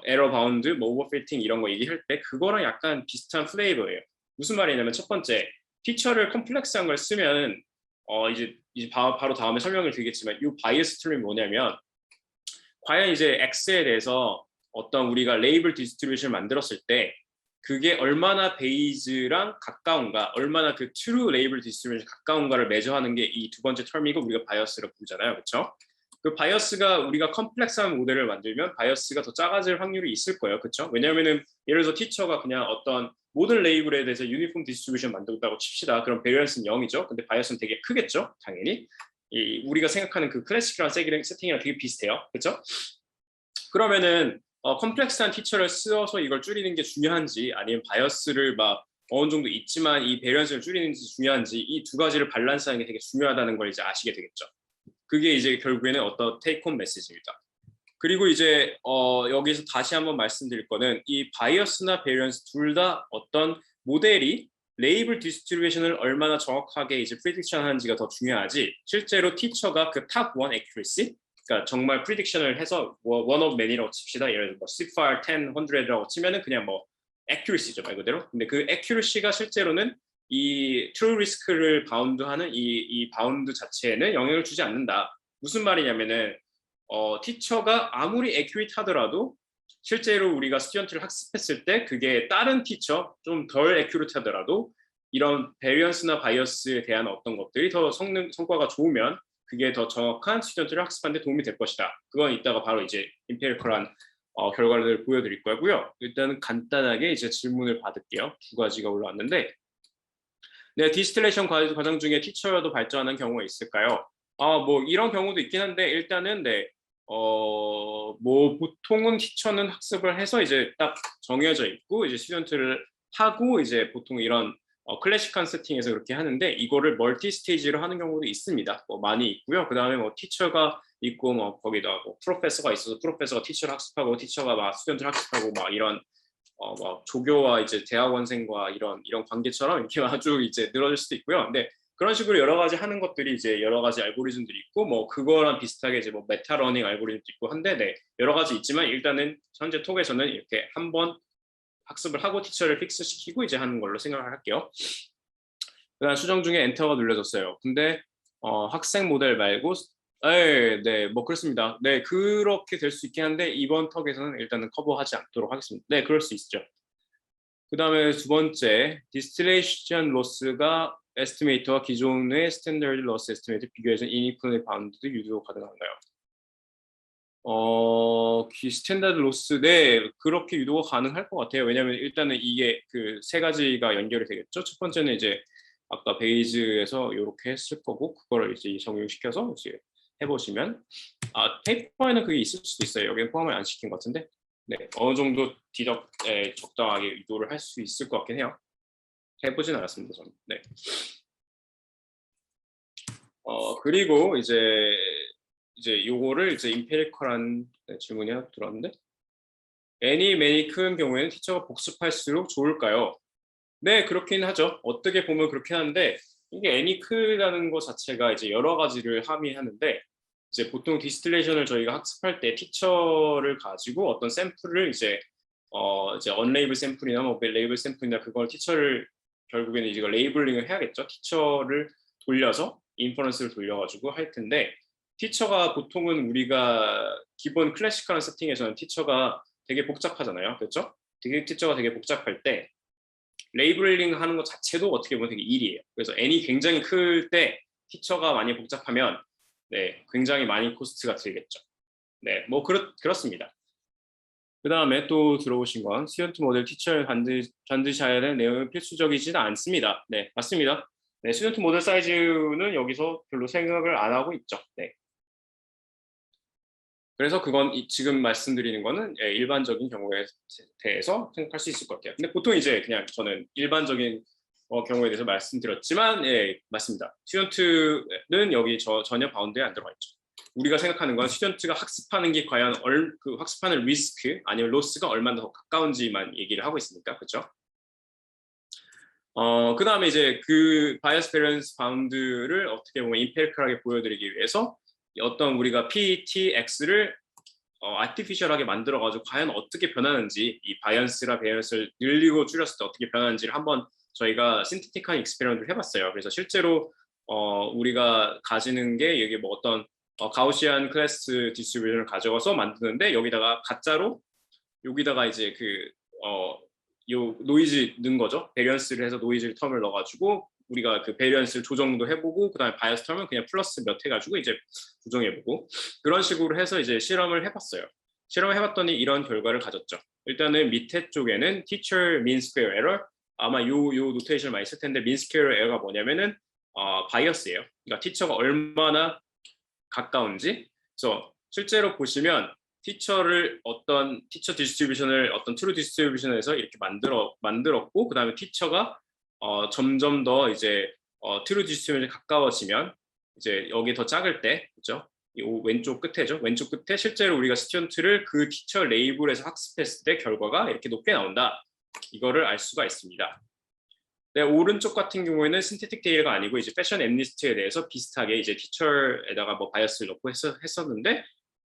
에러 바운드, 뭐 오버피팅 이런 거 얘기할 때 그거랑 약간 비슷한 플레이버예요. 무슨 말이냐면 첫 번째 피처를 컴플렉스한 걸 쓰면 이제 바로 다음에 설명을 드리겠지만 이 바이어스 툴이 뭐냐면 과연 이제 X에 대해서 어떤 우리가 레이블 디스트리뷰션을 만들었을 때 그게 얼마나 베이즈랑 가까운가, 얼마나 그 트루 레이블 디스트리뷰션 가까운가를 매저하는 게 이 두 번째 텀이고 우리가 바이어스라고 부르잖아요, 그렇죠? 그 바이어스가 우리가 컴플렉스한 모델을 만들면 바이어스가 더 작아질 확률이 있을 거예요, 그렇죠? 왜냐하면은 예를 들어서 티처가 그냥 어떤 모든 레이블에 대해서 유니폼 디스트리뷰션 만들었다고 칩시다. 그럼 베리언스는 0이죠. 근데 바이어스는 되게 크겠죠, 당연히. 우리가 생각하는 그 클래식한 세팅이랑 되게 비슷해요, 그렇죠? 그러면은 컴플렉스한 티처를 써서 이걸 줄이는 게 중요한지 아니면 바이어스를 막 어느 정도 있지만 이 베리언스를 줄이는지 중요한지 이 두 가지를 밸런스하는 게 되게 중요하다는 걸 이제 아시게 되겠죠. 그게 이제 결국에는 어떤 테이크홈 메시지입니다. 그리고 이제 여기서 다시 한번 말씀드릴 거는 이 바이어스나 베리언스 둘 다 어떤 모델이 레이블 디스트리뷰션을 얼마나 정확하게 이제 프리딕션 하는지가 더 중요하지 실제로 티처가 그 탑1 액큐리시 그러니까 정말 프리딕션을 해서 one of many라고 칩시다. 예를 들어 뭐 CFR 10, 100라고 치면은 그냥 뭐 accuracy죠 말 그대로. 근데 그 accuracy가 실제로는 이 true risk를 바운드하는 이 바운드 자체에는 영향을 주지 않는다. 무슨 말이냐면은 티처가 아무리 accurate 하더라도 실제로 우리가 스튜던트를 학습했을 때 그게 다른 티처 좀 덜 accurate 하더라도 이런 베리언스나 바이어스에 대한 어떤 것들이 더 성과가 좋으면 그게 더 정확한 스튜던트를 학습하는 데 도움이 될 것이다. 그건 이따가 바로 이제 임페리컬한 결과를 보여드릴 거고요. 일단은 간단하게 이제 질문을 받을게요. 두 가지가 올라왔는데 네, 디스틸레이션 과정 중에 티처도 발전하는 경우가 있을까요? 뭐 이런 경우도 있긴 한데 일단은 네, 뭐 보통은 티처는 학습을 해서 이제 딱 정해져 있고 이제 스튜던트를 하고 이제 보통 이런 클래식한 세팅에서 그렇게 하는데 이거를 멀티 스테이지로 하는 경우도 있습니다. 뭐 많이 있고요. 그 다음에 뭐 티처가 있고 뭐 거기다 뭐 프로페서가 있어서 프로페서가 티처를 학습하고 티처가 막 스튜던트를 학습하고 막 이런 뭐 조교와 이제 대학원생과 이런 관계처럼 이렇게 아주 이제 늘어질 수도 있고요. 근데 그런 식으로 여러 가지 하는 것들이 이제 여러 가지 알고리즘들이 있고 뭐 그거랑 비슷하게 이제 뭐 메타 러닝 알고리즘도 있고 한데 네, 여러 가지 있지만 일단은 현재 톡에서는 이렇게 한번 학습을 하고 티처를 픽스시키고 이제 하는 걸로 생각을 할게요. 그다음 수정 중에 엔터가 눌려졌어요. 근데 학생 모델 말고 네, 뭐 그렇습니다. 네, 그렇게 될 수 있긴 한데 이번 턱에서는 일단은 커버하지 않도록 하겠습니다. 네, 그럴 수 있죠. 그 다음에 두 번째, 디스틸레이션 로스가 에스티메이터와 기존의 스탠더드 로스 에스티메이터 비교해서 이니퀄리 바운드도 유도 가능한가요? 스탠다드 로스, 네, 그렇게 유도가 가능할 것 같아요. 왜냐하면 일단은 이게 그 세 가지가 연결이 되겠죠. 첫 번째는 이제 아까 베이즈에서 이렇게 했을 거고, 그거를 이제 적용시켜서 이제 해보시면, 테이퍼에는 그게 있을 수도 있어요. 여기는 포함을 안 시킨 것 같은데, 네, 어느 정도 적당하게 유도를 할 수 있을 것 같긴 해요. 해보진 않았습니다, 저는. 네. 그리고 이제 요거를 이제 임페리컬한 질문이 하나 들어왔는데, 애니 매니 큰 경우에는 티처가 복습할수록 좋을까요? 네, 그렇긴 하죠. 어떻게 보면 그렇긴 한데 이게 애니 크라는 것 자체가 이제 여러 가지를 함의하는데 이제 보통 디스틸레이션을 저희가 학습할 때 티처를 가지고 어떤 샘플을 이제 언레이블 샘플이나 뭐 레이블 샘플이나 그걸 티처를 결국에는 이제 레이블링을 해야겠죠. 티처를 돌려서 인퍼런스를 돌려가지고 할 텐데 티처가 보통은 우리가 기본 클래식한 세팅에서는 티처가 되게 복잡하잖아요. 그렇죠? 티처가 되게 복잡할 때 레이블링 하는 것 자체도 어떻게 보면 되게 일이에요. 그래서 n이 굉장히 클 때 티처가 많이 복잡하면 네, 굉장히 많이 코스트가 들겠죠. 네, 뭐 그렇습니다. 그 다음에 또 들어오신 건 스튜던트 모델 티처를 반드시 해야 되는 내용은 필수적이지는 않습니다. 네, 맞습니다. 네, 스튜던트 모델 사이즈는 여기서 별로 생각을 안 하고 있죠. 네. 그래서 그건 지금 말씀드리는 거는 일반적인 경우에 대해서 생각할 수 있을 것 같아요. 근데 보통 이제 그냥 저는 일반적인 경우에 대해서 말씀드렸지만 예, 맞습니다. 스튜던트는 여기 전혀 바운드에 안 들어가 있죠. 우리가 생각하는 건 스튜던트가 학습하는 게 과연 그 학습하는 리스크 아니면 로스가 얼마나 더 가까운지만 얘기를 하고 있으니까 그렇죠? 그 다음에 이제 그 바이어스 베런스 바운드를 어떻게 보면 임페리컬하게 보여드리기 위해서 어떤 우리가 PTX를 아티피셜하게 만들어가지고 과연 어떻게 변하는지 이 바이언스랑 베이언스를 늘리고 줄였을 때 어떻게 변하는지를 한번 저희가 신테틱한 익스페리먼트를 해봤어요. 그래서 실제로 우리가 가지는 게 여기 뭐 어떤 가우시안 클래스 디스트리뷰션을 가져가서 만드는데 여기다가 가짜로 여기다가 이제 요 노이즈 넣은 거죠. 베리언스를 해서 노이즈 텀을 넣어가지고 우리가 그 베리언스를 조정도 해보고 그다음에 바이어스 텀은 그냥 플러스 몇 해가지고 이제 조정해보고 그런 식으로 해서 이제 실험을 해봤어요. 실험을 해봤더니 이런 결과를 가졌죠. 일단은 밑에 쪽에는 teacher mean square error 아마 요 노테이션 많이 쓸 텐데 mean square error가 뭐냐면은 바이어스예요. 그러니까 티처가 얼마나 가까운지. 그래서 실제로 보시면 어떤 티처 디스트리뷰션을 어떤 트루 디스트리뷰션에서 이렇게 만들었고 그다음에 티처가 점점 더 이제 트루 디스트리뷰션에 가까워지면 이제 여기 더 작을 때 그죠? 이 왼쪽 끝에죠. 왼쪽 끝에 실제로 우리가 스튜던트를 그 티처 레이블에서 학습했을 때 결과가 이렇게 높게 나온다. 이거를 알 수가 있습니다. 네, 오른쪽 같은 경우에는 신테틱 데이터가 아니고 이제 패션 앰니스트에 대해서 비슷하게 이제 티처에다가 뭐 바이어스를 넣고 했었는데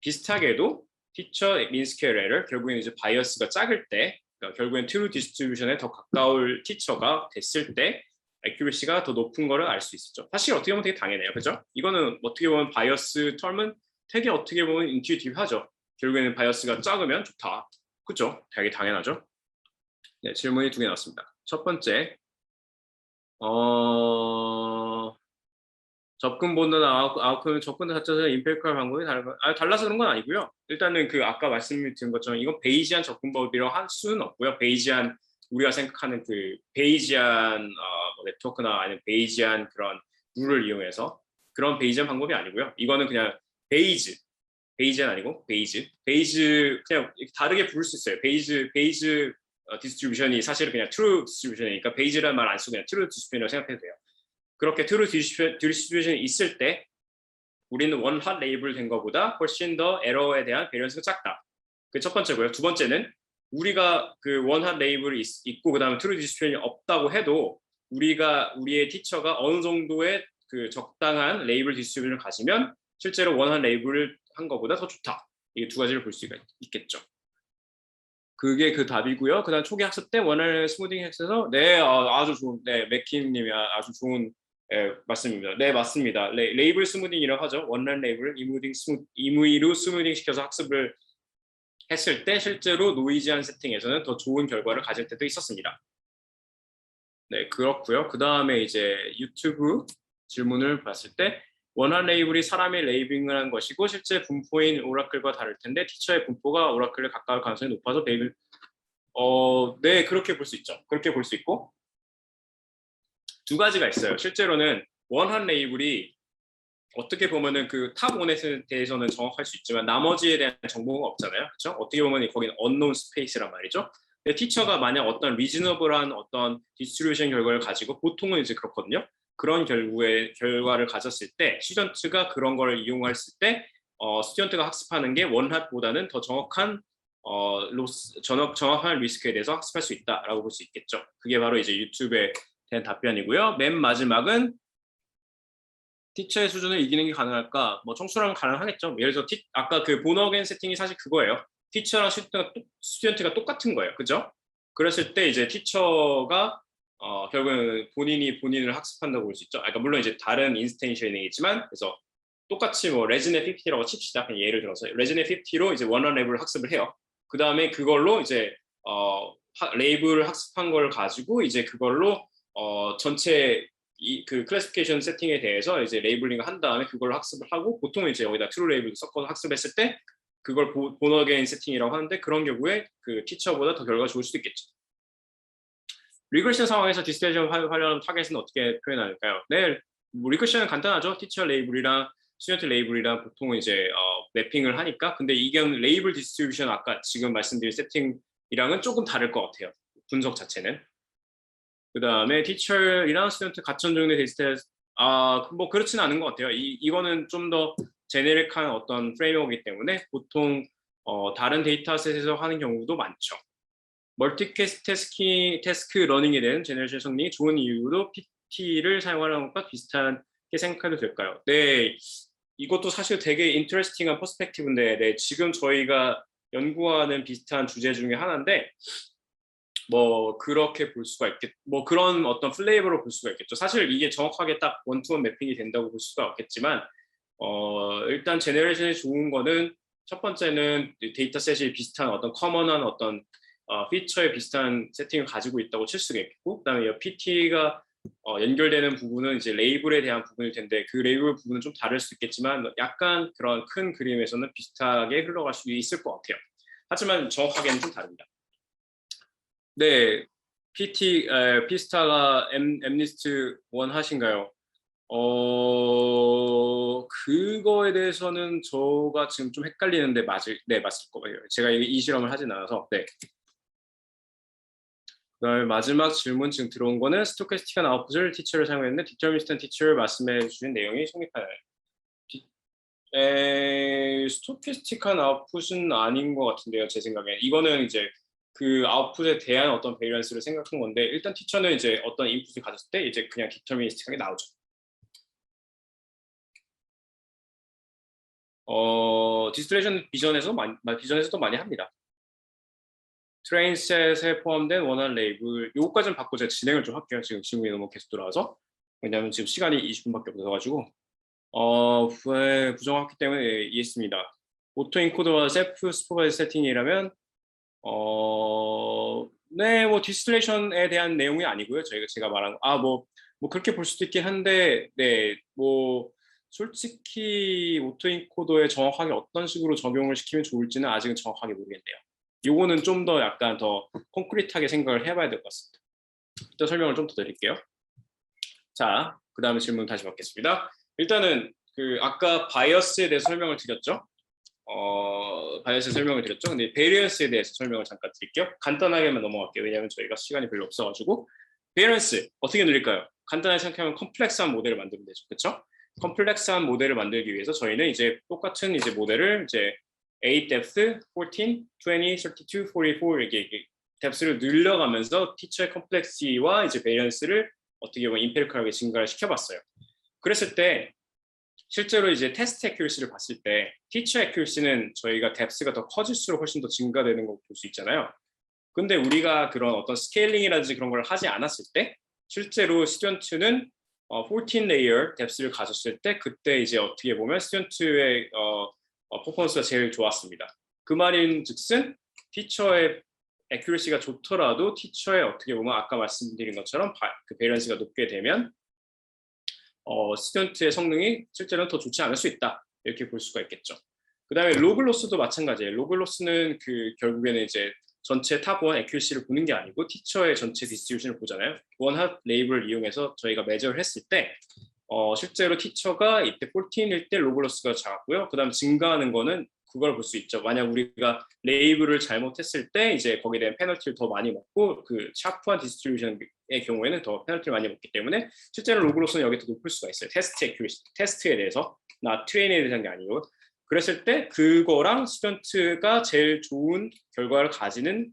비슷하게도 티처 민스퀘어 에러 결국에는 이제 바이어스가 작을 때 그러니까 결국엔 트루 디스트리뷰션에 더 가까울 티처가 됐을 때 액큐레시가 더 높은 거를 알 수 있었죠. 사실 어떻게 보면 되게 당연해요. 그죠? 이거는 어떻게 보면 바이어스 텀은 되게 어떻게 보면 인투이티브하죠. 결국에는 바이어스가 작으면 좋다. 그죠? 되게 당연하죠. 네, 질문이 두 개 나왔습니다. 첫 번째, 접근 본능 아웃컴 접근 자체에서 임팩트할 방법이 달라서 그런 건 아니고요. 일단은 그 아까 말씀드린 것처럼 이건 베이지안 접근법이라고 할 수는 없고요. 베이지안 우리가 생각하는 그 베이지안 뭐 네트워크나 아니면 베이지안 그런 룰을 이용해서 그런 베이지안 방법이 아니고요. 이거는 그냥 베이지안 아니고 베이즈 그냥 다르게 부를 수 있어요. 베이즈 디스트리뷰션이 사실은 그냥 트루 디스트리뷰션이니까 베이즈라는 말 안 쓰고 그냥 트루 디스트리뷰션이라고 생각해도 돼요. 그렇게 트루 디스트리뷰션이 있을 때 우리는 원 핫 레이블 된 것보다 훨씬 더 에러에 대한 베리언스가 작다. 그 첫 번째고요. 두 번째는 우리가 그 원한 레이블이 있고 그다음에 트루 디스트리뷰션이 없다고 해도 우리의 티처가 어느 정도의 그 적당한 레이블 디스트리뷰션을 가지면 실제로 원한 레이블을 한 것보다 더 좋다. 이게 두 가지를 볼 수가 있겠죠. 그게 그 답이고요. 그다음 초기 학습 때 원활 스무딩 학습에서 네, 아주 좋은, 네, 맥킴님이 아주 좋은 말씀입니다. 네, 맞습니다. 레이블 스무딩이라고 하죠. 원활 레이블 임의로 스무딩 시켜서 학습을 했을 때 실제로 노이즈한 세팅에서는 더 좋은 결과를 가질 때도 있었습니다. 네, 그렇고요. 그 다음에 이제 유튜브 질문을 봤을 때 원한 레이블이 사람이 레이빙을 한 것이고 실제 분포인 오라클과 다를 텐데 티처의 분포가 오라클에 가까울 가능성이 높아서 베이블 네, 그렇게 볼 수 있죠. 그렇게 볼 수 있고 두 가지가 있어요. 실제로는 원한 레이블이 어떻게 보면은 그 탑 원에 대해서는 정확할 수 있지만 나머지에 대한 정보가 없잖아요. 그렇죠? 어떻게 보면 거기는 unknown space란 말이죠. 근데 티처가 만약 어떤 리즈너블한 어떤 디스트리뷰션 결과를 가지고 보통은 이제 그렇거든요. 그런 결과를 가졌을 때 스튜던트가 그런 걸 이용했을 때 스튜던트가 학습하는 게 원핫보다는 더 정확한 정확한 리스크에 대해서 학습할 수 있다라고 볼 수 있겠죠. 그게 바로 이제 유튜브에 대한 답변이고요. 맨 마지막은 티처의 수준을 이기는 게 가능할까? 뭐 청소라면 가능하겠죠. 예를 들어서 아까 그 본어겐 세팅이 사실 그거예요. 티처랑 스튜던트가 똑같은 거예요. 그죠? 그랬을 때 이제 티처가 결국은 본인을 학습한다고 볼 수 있죠. 그러니까 물론 이제 다른 인스텐셔닝이지만 그래서 똑같이 뭐 레즈네 50라고 칩시다. 그냥 예를 들어서 레즈네 50로 이제 원한 레이블을 학습을 해요. 그 다음에 그걸로 이제 레이블을 학습한 걸 가지고 이제 그걸로 전체 그 클래시피케이션 세팅에 대해서 이제 레이블링을 한 다음에 그걸 학습을 하고 보통 이제 여기다 트루 레이블 섞어서 학습했을 때 그걸 본어게인 세팅이라고 하는데 그런 경우에 그 티처보다 더 결과가 좋을 수도 있겠죠. 리그레션 상황에서 디스플레이션 활용하는 타겟은 어떻게 표현할까요? 네, 뭐 리그레션은 간단하죠. 티처 레이블이랑 스튜던트 레이블이랑 보통 이제 매핑을 하니까 근데 이게 레이블 디스트리뷰션 아까 지금 말씀드린 세팅이랑은 조금 다를 것 같아요. 분석 자체는. 그 다음에 티처이랑 스튜던트 같은 정도의 데이터 뭐 그렇지는 않은 것 같아요. 이거는 좀 더 제네릭한 어떤 프레임워크이기 때문에 보통 다른 데이터셋에서 하는 경우도 많죠. 멀티캐스트 태스크 러닝에 대한 제너레이션 성능이 좋은 이유도 PT를 사용하는 것과 비슷하게 생각해도 될까요? 네, 이것도 사실 되게 인터레스팅한 퍼스펙티브인데 네, 지금 저희가 연구하는 비슷한 주제 중에 하나인데 뭐 그렇게 볼 수가 뭐 그런 어떤 플레이버로 볼 수가 있겠죠. 사실 이게 정확하게 딱 원투원 매핑이 된다고 볼 수가 없겠지만 일단 제너레이션이 좋은 거는 첫 번째는 데이터셋이 비슷한 어떤 커먼한 어떤 피처에 비슷한 세팅을 가지고 있다고 칠 수가 있겠고 그다음에 PT가 연결되는 부분은 이제 레이블에 대한 부분일 텐데 그 레이블 부분은 좀 다를 수 있겠지만 약간 그런 큰 그림에서는 비슷하게 흘러갈 수 있을 것 같아요. 하지만 정확하게는 좀 다릅니다. 네, 피스타가 엠리스트 원하신가요? 그거에 대해서는 저가 지금 좀 헷갈리는데 맞을 거예요. 제가 이 실험을 하진 않아서. 네. 그다음에 마지막 질문 지금 들어온 거는 스토캐스틱한 아웃풋을 티처를 사용했는데 디터미니스턴트 티처를 말씀해 주신 내용이 성립하나요? 스토캐스틱한 아웃풋은 아닌 것 같은데요, 제 생각에. 이거는 이제 그 아웃풋에 대한 어떤 베이런스를 생각한 건데 일단 티처는 이제 어떤 인풋을 가졌을 때 이제 그냥 디터미니스틱하게 나오죠. 디스틸레이션 비전에서도 많이 합니다. 트레인셋에 포함된 원활 레이블 요거까지는 받고 제가 진행을 좀 할게요. 지금 질문이 너무 계속 들어와서 왜냐하면 지금 시간이 20분밖에 없어가지고 부정확기 때문에 이해했습니다. 오토 인코더와 셀프 슈퍼바이즈 세팅이라면 네, 뭐 디스틸레이션에 대한 내용이 아니고요. 제가 말한 뭐 그렇게 볼 수도 있긴 한데 네, 뭐 솔직히 오토 인코더에 정확하게 어떤 식으로 적용을 시키면 좋을지는 아직은 정확하게 모르겠네요. 요거는 좀 더 약간 더 콘크리트하게 생각을 해봐야 될 것 같습니다. 일단 설명을 좀 더 드릴게요. 자, 그 다음에 질문 다시 받겠습니다. 일단은 그 아까 바이어스에 대해서 설명을 드렸죠. 바이어스 설명을 드렸죠. 근데 베리언스에 대해서 설명을 잠깐 드릴게요. 간단하게만 넘어갈게요. 왜냐하면 저희가 시간이 별로 없어가지고. 베리언스 어떻게 늘릴까요? 간단하게 생각하면 컴플렉스한 모델을 만들면 되죠. 그렇죠? 컴플렉스한 모델을 만들기 위해서 저희는 이제 똑같은 이제 모델을 이제 8 depth, 14, 20, 32, 44 이게 뎁스를 늘려가면서 티처의 컴플렉시티와 이제 베리언스를 어떻게 보면 임페리컬하게 증가를 시켜봤어요. 그랬을 때 실제로 이제 테스트 애큐리시를 봤을 때 티처 애큐리시는 저희가 뎁스가 더 커질수록 훨씬 더 증가되는 걸 볼 수 있잖아요. 근데 우리가 그런 어떤 스케일링이라든지 그런 걸 하지 않았을 때 실제로 스튜던트는 14 레이어 뎁스를 가졌을 때 그때 이제 어떻게 보면 스튜던트의 퍼포먼스가 제일 좋았습니다. 그 말인 즉슨 티처의 애큐리시가 좋더라도 티처의 어떻게 보면 아까 말씀드린 것처럼 그 베이런스가 높게 되면 스튜던트의 성능이 실제로는 더 좋지 않을 수 있다 이렇게 볼 수가 있겠죠. 그 다음에 로글로스도 마찬가지예요. 로글로스는 그 결국에는 이제 전체 탑1 애큐리시를 보는 게 아니고 티처의 전체 디스트리뷰션을 보잖아요. 원합 레이블을 이용해서 저희가 매저를 했을 때 실제로 티처가 이때 14일 때 로글로스가 작았고요. 그 다음 증가하는 거는 그걸 볼 수 있죠. 만약 우리가 레이블을 잘못했을 때 이제 거기에 대한 페널티를 더 많이 먹고 그 샤프한 디스트리뷰션의 경우에는 더 페널티를 많이 먹기 때문에 실제로 로글로스는 여기 더 높을 수가 있어요. 테스트 애큐리시, 테스트에 대해서 나 트레이닝에 대한 게 아니고 그랬을 때 그거랑 스튜던트가 제일 좋은 결과를 가지는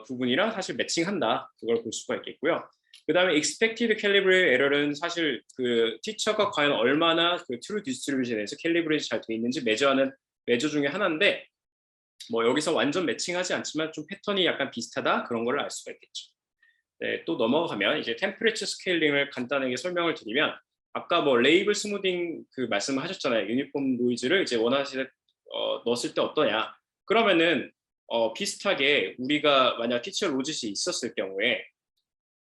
부분이랑 사실 매칭한다. 그걸 볼 수가 있겠고요. 그 다음에 expected calibrate error는 사실 그 티처가 과연 얼마나 그 true distribution에서 캘리브레이트 잘 돼 있는지 매저하는 매저 중에 하나인데 뭐 여기서 완전 매칭하지 않지만 좀 패턴이 약간 비슷하다 그런 걸 알 수가 있겠죠. 네, 또 넘어가면 이제 템퍼레처 스케일링을 간단하게 설명을 드리면 아까 뭐 레이블 스무딩 그 말씀을 하셨잖아요. 유니폼 노이즈를 이제 원하실 넣었을 때 어떠냐? 그러면은 비슷하게 우리가 만약 티처 로짓이 있었을 경우에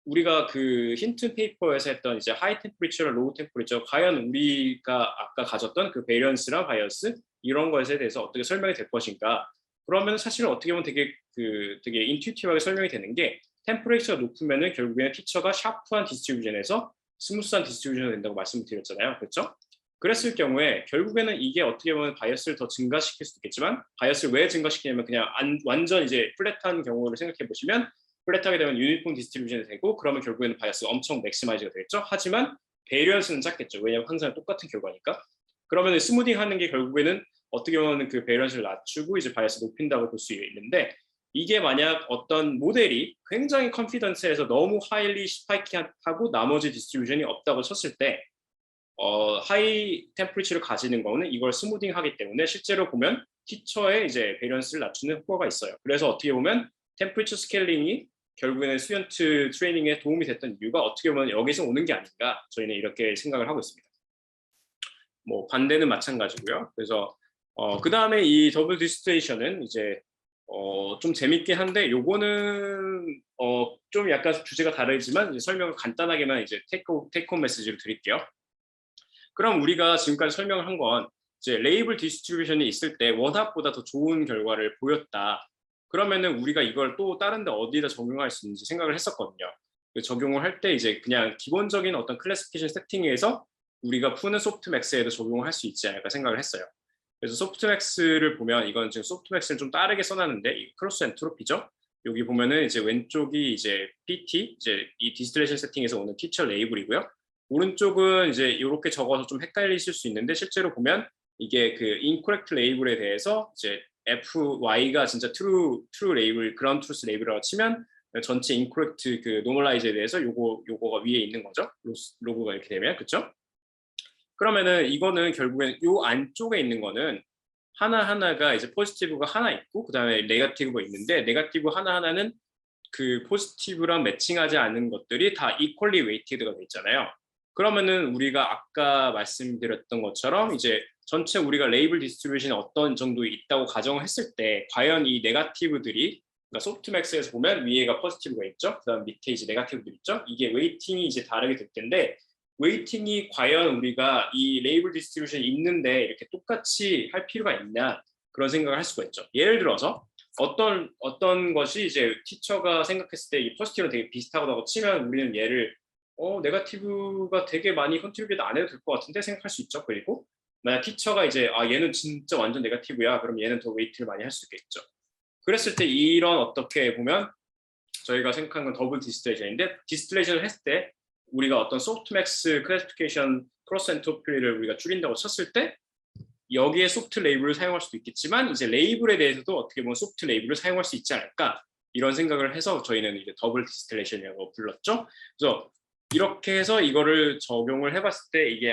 우리가 그 힌트 페이퍼에서 했던 이제 하이 템퍼리처랑 로우 템퍼리처 과연 우리가 아까 가졌던 그 베리언스랑 바이어스 이런 것에 대해서 어떻게 설명이 될 것인가? 그러면 사실은 어떻게 보면 되게 인투이티브하게 설명이 되는 게 템퍼레이처가 높으면은 결국에는 티처가 샤프한 디스트리뷰션에서 스무스한 디스트리뷰션이 된다고 말씀드렸잖아요. 그렇죠? 그랬을 경우에 결국에는 이게 어떻게 보면 바이어스를 더 증가시킬 수도 있겠지만 바이어스를 왜 증가시키냐면 그냥 완전 이제 플랫한 경우를 생각해 보시면 플랫하게 되면 유니폼 디스트리뷰션이 되고 그러면 결국에는 바이어스가 엄청 맥시마이즈가 되겠죠. 하지만 베리언스는 작겠죠. 왜냐하면 항상 똑같은 결과니까. 그러면 스무딩 하는 게 결국에는 어떻게 보면 그 베리언스를 낮추고 이제 바이어스 높인다고 볼 수 있는데 이게 만약 어떤 모델이 굉장히 컨피던스에서 너무 하일리 스파이키하고 나머지 디스트리뷰션이 없다고 쳤을 때 하이 템퍼리처를 가지는 거는 이걸 스무딩 하기 때문에 실제로 보면 티처의 이제 베리언스를 낮추는 효과가 있어요. 그래서 어떻게 보면 템퍼리처 스케일링이 결국에는 스튜던트 트레이닝에 도움이 됐던 이유가 어떻게 보면 여기서 오는 게 아닌가 저희는 이렇게 생각을 하고 있습니다. 뭐 반대는 마찬가지고요. 그래서 그 다음에 이 더블 디스틸레이션은 이제 좀 재밌긴 한데 요거는 좀 약간 주제가 다르지만 이제 설명을 간단하게만 이제 테이크홈 메시지를 드릴게요. 그럼 우리가 지금까지 설명을 한 건 이제 레이블 디스트리뷰션이 있을 때 원합보다 더 좋은 결과를 보였다. 그러면은 우리가 이걸 또 다른 데 어디다 적용할 수 있는지 생각을 했었거든요. 적용을 할 때 이제 그냥 기본적인 어떤 클래시피케이션 세팅에서 우리가 푸는 소프트맥스에도 적용을 할 수 있지 않을까 생각을 했어요. 그래서 소프트맥스를 보면 이건 지금 소프트맥스를 좀 다르게 써놨는데 이 크로스 엔트로피죠. 여기 보면은 이제 왼쪽이 이제 PT 이제 이 디스틸레이션 세팅에서 오는 티처 레이블이고요. 오른쪽은 이제 이렇게 적어서 좀 헷갈리실 수 있는데 실제로 보면 이게 그 incorrect 레이블에 대해서 이제 FY가 진짜 true 레이블, ground truth 레이블이라고 치면 전체 incorrect 그 normalize에 대해서 요거가 위에 있는 거죠. 로그가 이렇게 되면 그렇죠? 그러면은 이거는 결국엔 요 안쪽에 있는 거는 하나하나가 이제 포지티브가 하나 있고 그다음에 네거티브가 있는데 네거티브 하나하나는 그 포지티브랑 매칭하지 않은 것들이 다 equally weighted가 돼 있잖아요. 그러면은 우리가 아까 말씀드렸던 것처럼 이제 전체 우리가 레이블 디스트리뷰션이 어떤 정도에 있다고 가정을 했을 때 과연 이 네거티브들이 그러니까 소프트맥스에서 보면 위에가 포지티브가 있죠. 그다음 밑에 이제 네거티브들 있죠. 이게 웨이팅이 이제 다르게 될 텐데 웨이팅이 과연 우리가 이 레이블 디스트리뷰션이 있는데 이렇게 똑같이 할 필요가 있냐 그런 생각을 할 수가 있죠. 예를 들어서 어떤 것이 이제 티처가 생각했을 때 이 포지티브는 되게 비슷하다고 치면 우리는 얘를 네거티브가 되게 많이 컨트리뷰트 안 해도 될 것 같은데 생각할 수 있죠. 그리고 만약 티처가 이제 얘는 진짜 완전 네거티브야 그럼 얘는 더 웨이트를 많이 할 수 있겠죠. 그랬을 때 이런 어떻게 보면 저희가 생각하는 건 더블 디스틸레이션인데 디스틸레이션을 했을 때 우리가 어떤 소프트맥스 클래시피케이션 크로스 엔트로피를 우리가 줄인다고 쳤을 때 여기에 소프트 레이블을 사용할 수도 있겠지만 이제 레이블에 대해서도 어떻게 보면 소프트 레이블을 사용할 수 있지 않을까 이런 생각을 해서 저희는 이제 더블 디스틸레이션이라고 불렀죠. 그래서 이렇게 해서 이거를 적용을 해봤을 때 이게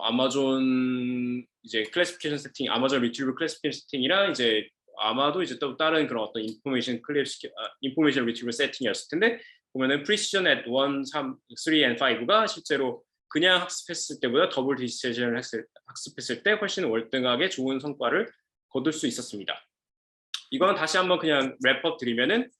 아마존 이제 클래시피케이션 세팅, 아마존 리트리버 클래시피케이션 세팅이랑 이제 아마도 이제 또 다른 그런 어떤 인포메이션 리트리버 세팅이었을 텐데 보면은 프리시전 at 1, 3, 3 and 5가 실제로 그냥 학습했을 때보다 더블 디스틸레이션을 학습했을 때 훨씬 월등하게 좋은 성과를 거둘 수 있었습니다. 이건 다시 한번 그냥 랩업 드리면은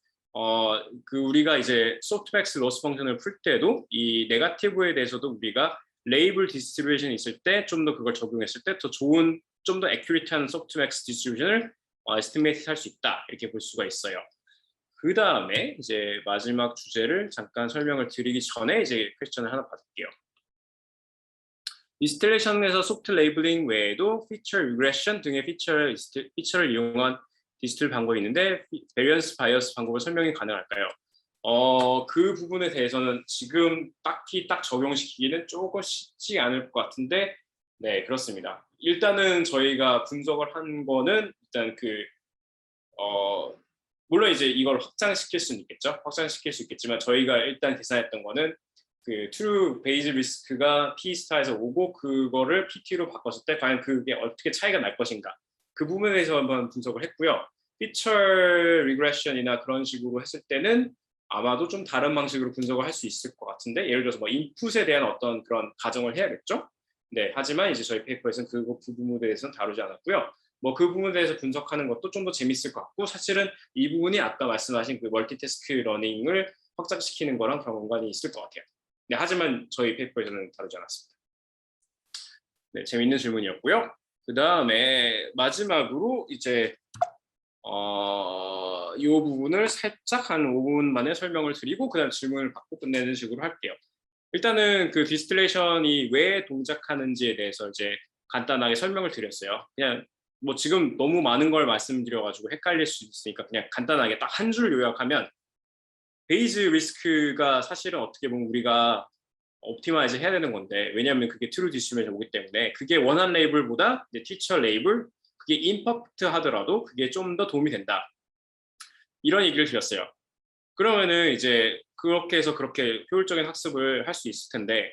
그 우리가 이제 소프트맥스 로스 펑션을 풀 때도 이 네거티브에 대해서도 우리가 레이블 디스트리뷰션이 있을 때 좀 더 그걸 적용했을 때 더 좋은 좀 더 애큐리트한 소프트맥스 디스트리뷰션을 에스티메이트 할 수 있다 이렇게 볼 수가 있어요. 그 다음에 이제 마지막 주제를 잠깐 설명을 드리기 전에 이제 퀘스천을 하나 받을게요. 디스틸레이션에서 소프트 레이블링 외에도 피처 리그레션 등의 피처를 이용한 디스틸 방법이 있는데 베리언스 바이어스 방법을 설명이 가능할까요? 그 부분에 대해서는 지금 딱히 딱 적용시키기는 조금 쉽지 않을 것 같은데 네 그렇습니다. 일단은 저희가 분석을 한 거는 일단 물론 이제 이걸 확장시킬 수는 있겠죠. 확장시킬 수 있겠지만 저희가 일단 계산했던 거는 그 트루 베이즈 리스크가 P 스타에서 오고 그거를 PT로 바꿨을 때 과연 그게 어떻게 차이가 날 것인가 그 부분에 대해서 한번 분석을 했고요. 피처 리그레션이나 그런 식으로 했을 때는 아마도 좀 다른 방식으로 분석을 할 수 있을 것 같은데 예를 들어서 뭐 인풋에 대한 어떤 그런 가정을 해야겠죠. 네, 하지만 이제 저희 페이퍼에서는 그 부분에 대해서는 다루지 않았고요. 뭐 그 부분에 대해서 분석하는 것도 좀 더 재밌을 것 같고 사실은 이 부분이 아까 말씀하신 그 멀티태스크 러닝을 확장시키는 거랑 연관이 있을 것 같아요. 네, 하지만 저희 페이퍼에서는 다루지 않았습니다. 네, 재밌는 질문이었고요. 그 다음에 마지막으로 이제 이 부분을 살짝 한 5분 만에 설명을 드리고 그다음 질문을 받고 끝내는 식으로 할게요. 일단은 그 디스틸레이션이 왜 동작하는지에 대해서 이제 간단하게 설명을 드렸어요. 그냥 뭐 지금 너무 많은 걸 말씀드려가지고 헷갈릴 수 있으니까 그냥 간단하게 딱 한 줄 요약하면 베이즈 리스크가 사실은 어떻게 보면 우리가 옵티마이즈 해야 되는 건데 왜냐하면 그게 트루 디스트리뷰션이 오기 때문에 그게 원한 레이블보다 이제 티처 레이블 그게 임퍼펙트 하더라도 그게 좀 더 도움이 된다. 이런 얘기를 드렸어요. 그러면은 이제 그렇게 해서 그렇게 효율적인 학습을 할 수 있을 텐데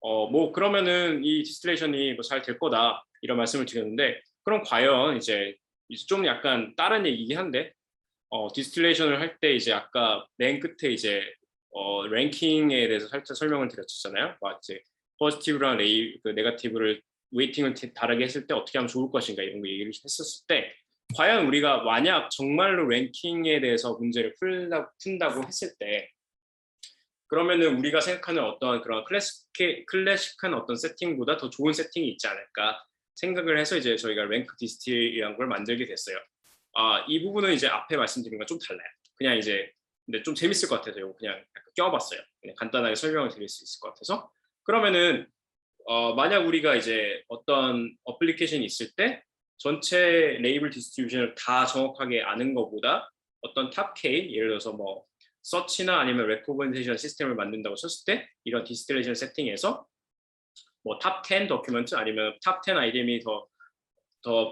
뭐 그러면은 이 디스틸레이션이 뭐 잘 될 거다 이런 말씀을 드렸는데 그럼 과연 이제 좀 약간 다른 얘기긴 한데 디스틸레이션을 할 때 이제 아까 맨 끝에 이제 랭킹에 대해서 살짝 설명을 드렸잖아요. 막 이제 포지티브랑 그 네거티브를 웨이팅을 다르게 했을 때 어떻게 하면 좋을 것인가 이런 거 얘기를 했었을 때 과연 우리가 만약 정말로 랭킹에 대해서 문제를 푼다고 했을 때 그러면은 우리가 생각하는 어떤 그런 클래식한 어떤 세팅보다 더 좋은 세팅이 있지 않을까 생각을 해서 이제 저희가 랭크 디스틸이라는 걸 만들게 됐어요. 이 부분은 이제 앞에 말씀드린 건 좀 달라요. 그냥 이제 근데 좀 재밌을 것 같아서 이거 그냥 약간 껴봤어요. 그냥 간단하게 설명을 드릴 수 있을 것 같아서 그러면은 만약 우리가 이제 어떤 어플리케이션이 있을 때 전체 레이블 디스트리뷰션을 다 정확하게 아는 것보다 어떤 탑 K 예를 들어서 뭐 서치나 아니면 레코멘데이션 시스템을 만든다고 썼을 때 이런 디스틸레이션 세팅에서 뭐 탑 10 도큐멘트 아니면 탑 10 아이템이 더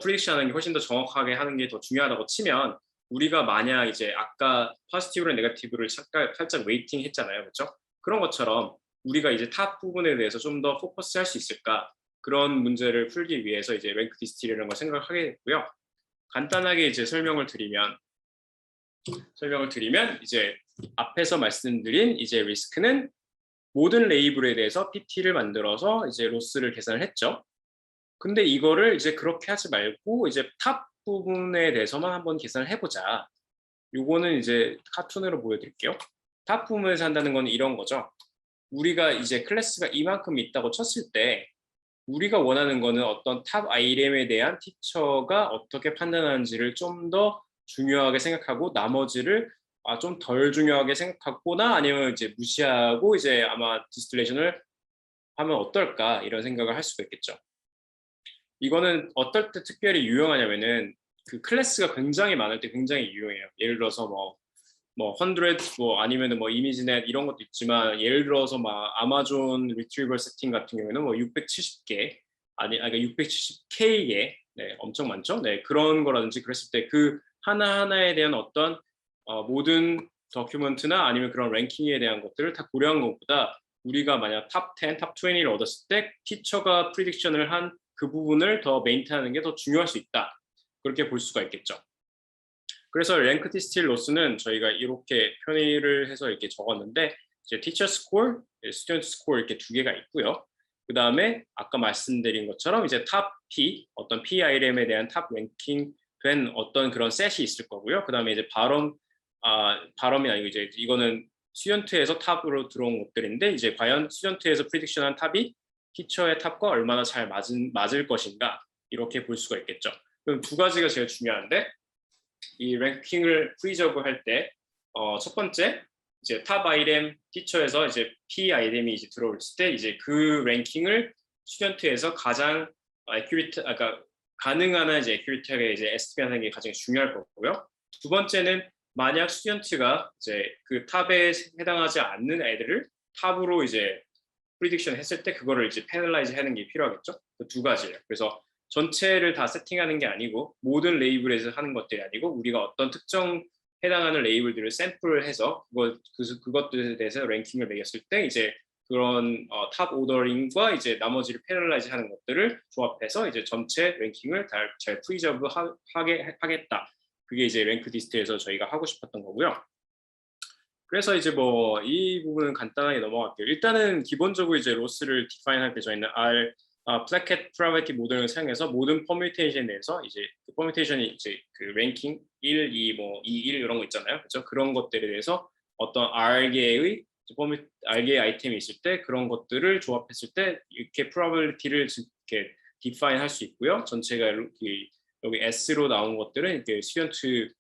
프리딕션하는 게 훨씬 더 정확하게 하는 게 더 중요하다고 치면 우리가 만약 이제 아까 포지티브랑 네거티브를 살짝 웨이팅 했잖아요. 그렇죠? 그런 것처럼 우리가 이제 탑 부분에 대해서 좀 더 포커스 할 수 있을까? 그런 문제를 풀기 위해서 이제 랭크 디스틸이라는 걸 생각을 하게 됐고요. 간단하게 이제 설명을 드리면 이제 앞에서 말씀드린 이제 리스크는 모든 레이블에 대해서 PT를 만들어서 이제 로스를 계산을 했죠. 근데 이거를 이제 그렇게 하지 말고 이제 탑 부분에 대해서만 한번 계산을 해보자. 요거는 이제 카툰으로 보여드릴게요. 탑 부분에서 한다는 건 이런 거죠. 우리가 이제 클래스가 이만큼 있다고 쳤을 때 우리가 원하는 거는 어떤 탑 아이템에 대한 티처가 어떻게 판단하는지를 좀 더 중요하게 생각하고 나머지를 좀 덜 중요하게 생각하거나 아니면 이제 무시하고 이제 아마 디스틸레이션을 하면 어떨까 이런 생각을 할 수가 있겠죠. 이거는 어떨 때 특별히 유용하냐면은 그 클래스가 굉장히 많을 때 굉장히 유용해요. 예를 들어서 뭐 100, 뭐 아니면은 뭐 이미지넷 이런 것도 있지만 예를 들어서 막 아마존 리트리버 세팅 같은 경우에는 뭐 670개 그러니까 670K의 네, 엄청 많죠. 네, 그런 거라든지 그랬을 때 그 하나하나에 대한 어떤 모든 더큐먼트나 아니면 그런 랭킹에 대한 것들을 다 고려한 것보다 우리가 만약 탑 10, 탑 20를 얻었을 때 티처가 프리딕션을 한 그 부분을 더 메인테인하는 게 더 중요할 수 있다. 그렇게 볼 수가 있겠죠. 그래서 랭크 디스틸 로스는 저희가 이렇게 편의를 해서 이렇게 적었는데 이제 티처 스코어, 스튜던트 스코어 이렇게 두 개가 있고요. 그 다음에 아까 말씀드린 것처럼 이제 탑 P, 어떤 P 아이템에 대한 탑 랭킹 된 어떤 그런 셋이 있을 거고요. 그 다음에 이제 발음이 아니고 이제 이거는 스튜던트에서 탑으로 들어온 것들인데 이제 과연 스튜던트에서 프리딕션한 탑이 티처의 탑과 얼마나 잘 맞을 것인가 이렇게 볼 수가 있겠죠. 그럼 두 가지가 제일 중요한데 이 랭킹을 프리저브 할 때 첫 번째 이제 탑 아이템 티처에서 이제 P 아이템이 이제 들어올 때 이제 그 랭킹을 스튜던트에서 가장 그러니까 가능한 한 이제 액큐리트하게 이제 에스티메이트하는 게 가장 중요할 거고요. 두 번째는 만약 스튜던트가 이제 그 탑에 해당하지 않는 애들을 탑으로 이제 프리딕션 했을 때 그거를 이제 패널라이즈 하는 게 필요하겠죠. 그 두 가지예요. 그래서 전체를 다 세팅하는 게 아니고 모든 레이블에서 하는 것들이 아니고 우리가 어떤 특정 해당하는 레이블들을 샘플을 해서 그것들에 대해서 랭킹을 매겼을 때 이제 그런 탑 오더링과 이제 나머지를 패널라이즈 하는 것들을 조합해서 이제 전체 랭킹을 잘 프리저브 하겠다. 그게 이제 랭크 디스트에서 저희가 하고 싶었던 거고요. 그래서 이제 뭐 이 부분은 간단하게 넘어갈게요. 일단은 기본적으로 이제 로스를 디파인할 때 저희는 플래켓 프로바빌리티 모델을 사용해서 모든 퍼뮤테이션에 대해서 이제 그 퍼뮤테이션이 이제 그 랭킹 1, 2, 뭐 2, 1 이런 거 있잖아요. 그렇죠? 그런 것들에 대해서 어떤 RG의 RG의 아이템이 있을 때 그런 것들을 조합했을 때 이렇게 프로바빌리티를 이렇게 디파인 할 수 있고요. 전체가 여기 S로 나온 것들은 이렇게 스튜던트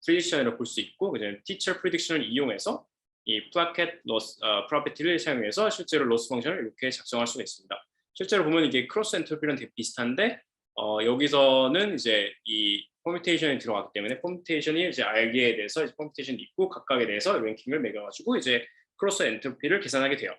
프리딕션으로 볼 수 있고 그다음에 티처 프리딕션을 이용해서 이 플래켓 로스 프로퍼티를 사용해서 실제로 로스 펑션을 이렇게 작성할 수가 있습니다. 실제로 보면 이게 크로스 엔트로피랑 되게 비슷한데 여기서는 이제 이 퍼뮤테이션이 들어가기 때문에 퍼뮤테이션이 이제 RG에 대해서 이제 퍼뮤테이션이 있고 각각에 대해서 랭킹을 매겨가지고 이제 크로스 엔트로피를 계산하게 돼요.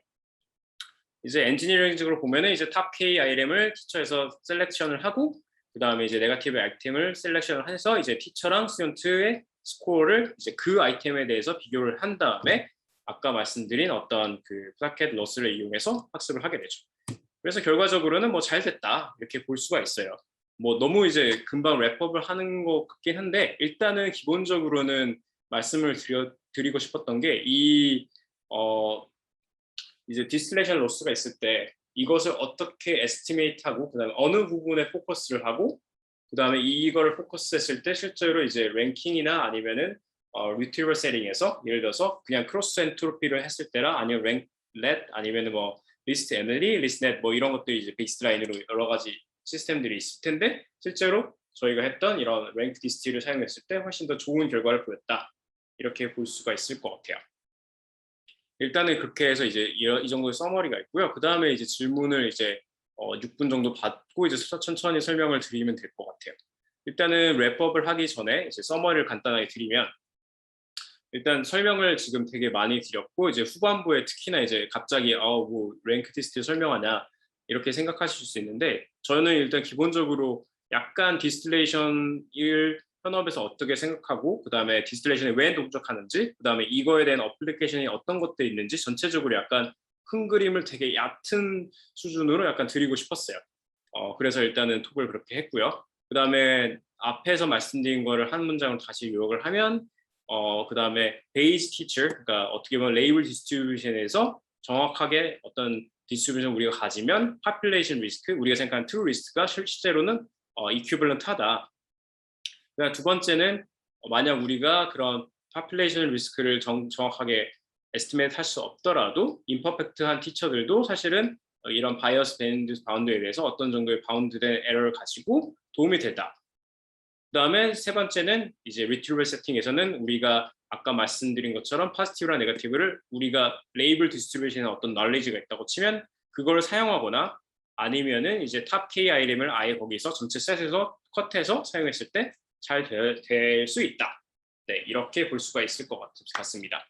이제 엔지니어링적으로 보면은 이제 탑 K 아이템을 티처에서 셀렉션을 하고 그 다음에 이제 네거티브 아이템을 셀렉션을 해서 이제 티처랑 스튜던트의 스코어를 이제 그 아이템에 대해서 비교를 한 다음에 아까 말씀드린 어떤 그 플래켓 로스를 이용해서 학습을 하게 되죠. 그래서 결과적으로는 뭐 잘 됐다 이렇게 볼 수가 있어요. 뭐 너무 이제 금방 랩업을 하는 것 같긴 한데 일단은 기본적으로는 말씀을 드리고 싶었던 게 이제 디스틸레이션 로스가 있을 때 이것을 어떻게 에스티메이트하고 그다음에 어느 부분에 포커스를 하고 그다음에 이거를 포커스했을 때 실제로 이제 랭킹이나 아니면은 리트리버 세팅에서 예를 들어서 그냥 크로스 엔트로피를 했을 때랑 아니면 랭렛 아니면은 뭐 리스트 에너지, 리스트 넷 뭐 이런 것들이 이제 베이스라인으로 여러 가지 시스템들이 있을 텐데 실제로 저희가 했던 이런 랭크 디스틸을 사용했을 때 훨씬 더 좋은 결과를 보였다 이렇게 볼 수가 있을 것 같아요. 일단은 그렇게 해서 이제 이 정도의 서머리가 있고요. 그 다음에 이제 질문을 이제 6분 정도 받고 이제 천천히 설명을 드리면 될 것 같아요. 일단은 랩업을 하기 전에 이제 서머리를 간단하게 드리면 일단 설명을 지금 되게 많이 드렸고 이제 후반부에 특히나 이제 갑자기 뭐 랭크 디스틸 설명하냐 이렇게 생각하실 수 있는데 저는 일단 기본적으로 약간 디스틸레이션을 현업에서 어떻게 생각하고 그 다음에 디스틸레이션에 왜 동작하는지 그 다음에 이거에 대한 어플리케이션이 어떤 것들이 있는지 전체적으로 약간 큰 그림을 되게 얕은 수준으로 약간 드리고 싶었어요. 그래서 일단은 톡을 그렇게 했고요. 그 다음에 앞에서 말씀드린 거를 한 문장으로 다시 요약을 하면 그 다음에 베이스 티처 그러니까 어떻게 보면 레이블 디스트리뷰션에서 정확하게 어떤 디스트리뷰션 우리가 가지면 population 리스크 우리가 생각하는 true 리스크가 실제로는 equivalent하다. 그다음 두 번째는 만약 우리가 그런 population 리스크를 정확하게 에스티메이트 할 수 없더라도 imperfect한 티처들도 사실은 이런 바이어스 바운드에 대해서 어떤 정도의 바운드된 에러를 가지고 도움이 되다. 그 다음에 세 번째는 이제 retrieval 세팅에서는 우리가 아까 말씀드린 것처럼 포지티브랑 네거티브를 우리가 레이블 디스트리뷰션에 어떤 knowledge가 있다고 치면 그걸 사용하거나 아니면은 이제 탑 K 아이템을 아예 거기서 전체 셋에서 컷해서 사용했을 때 잘 될 수 있다. 네, 이렇게 볼 수가 있을 것 같습니다.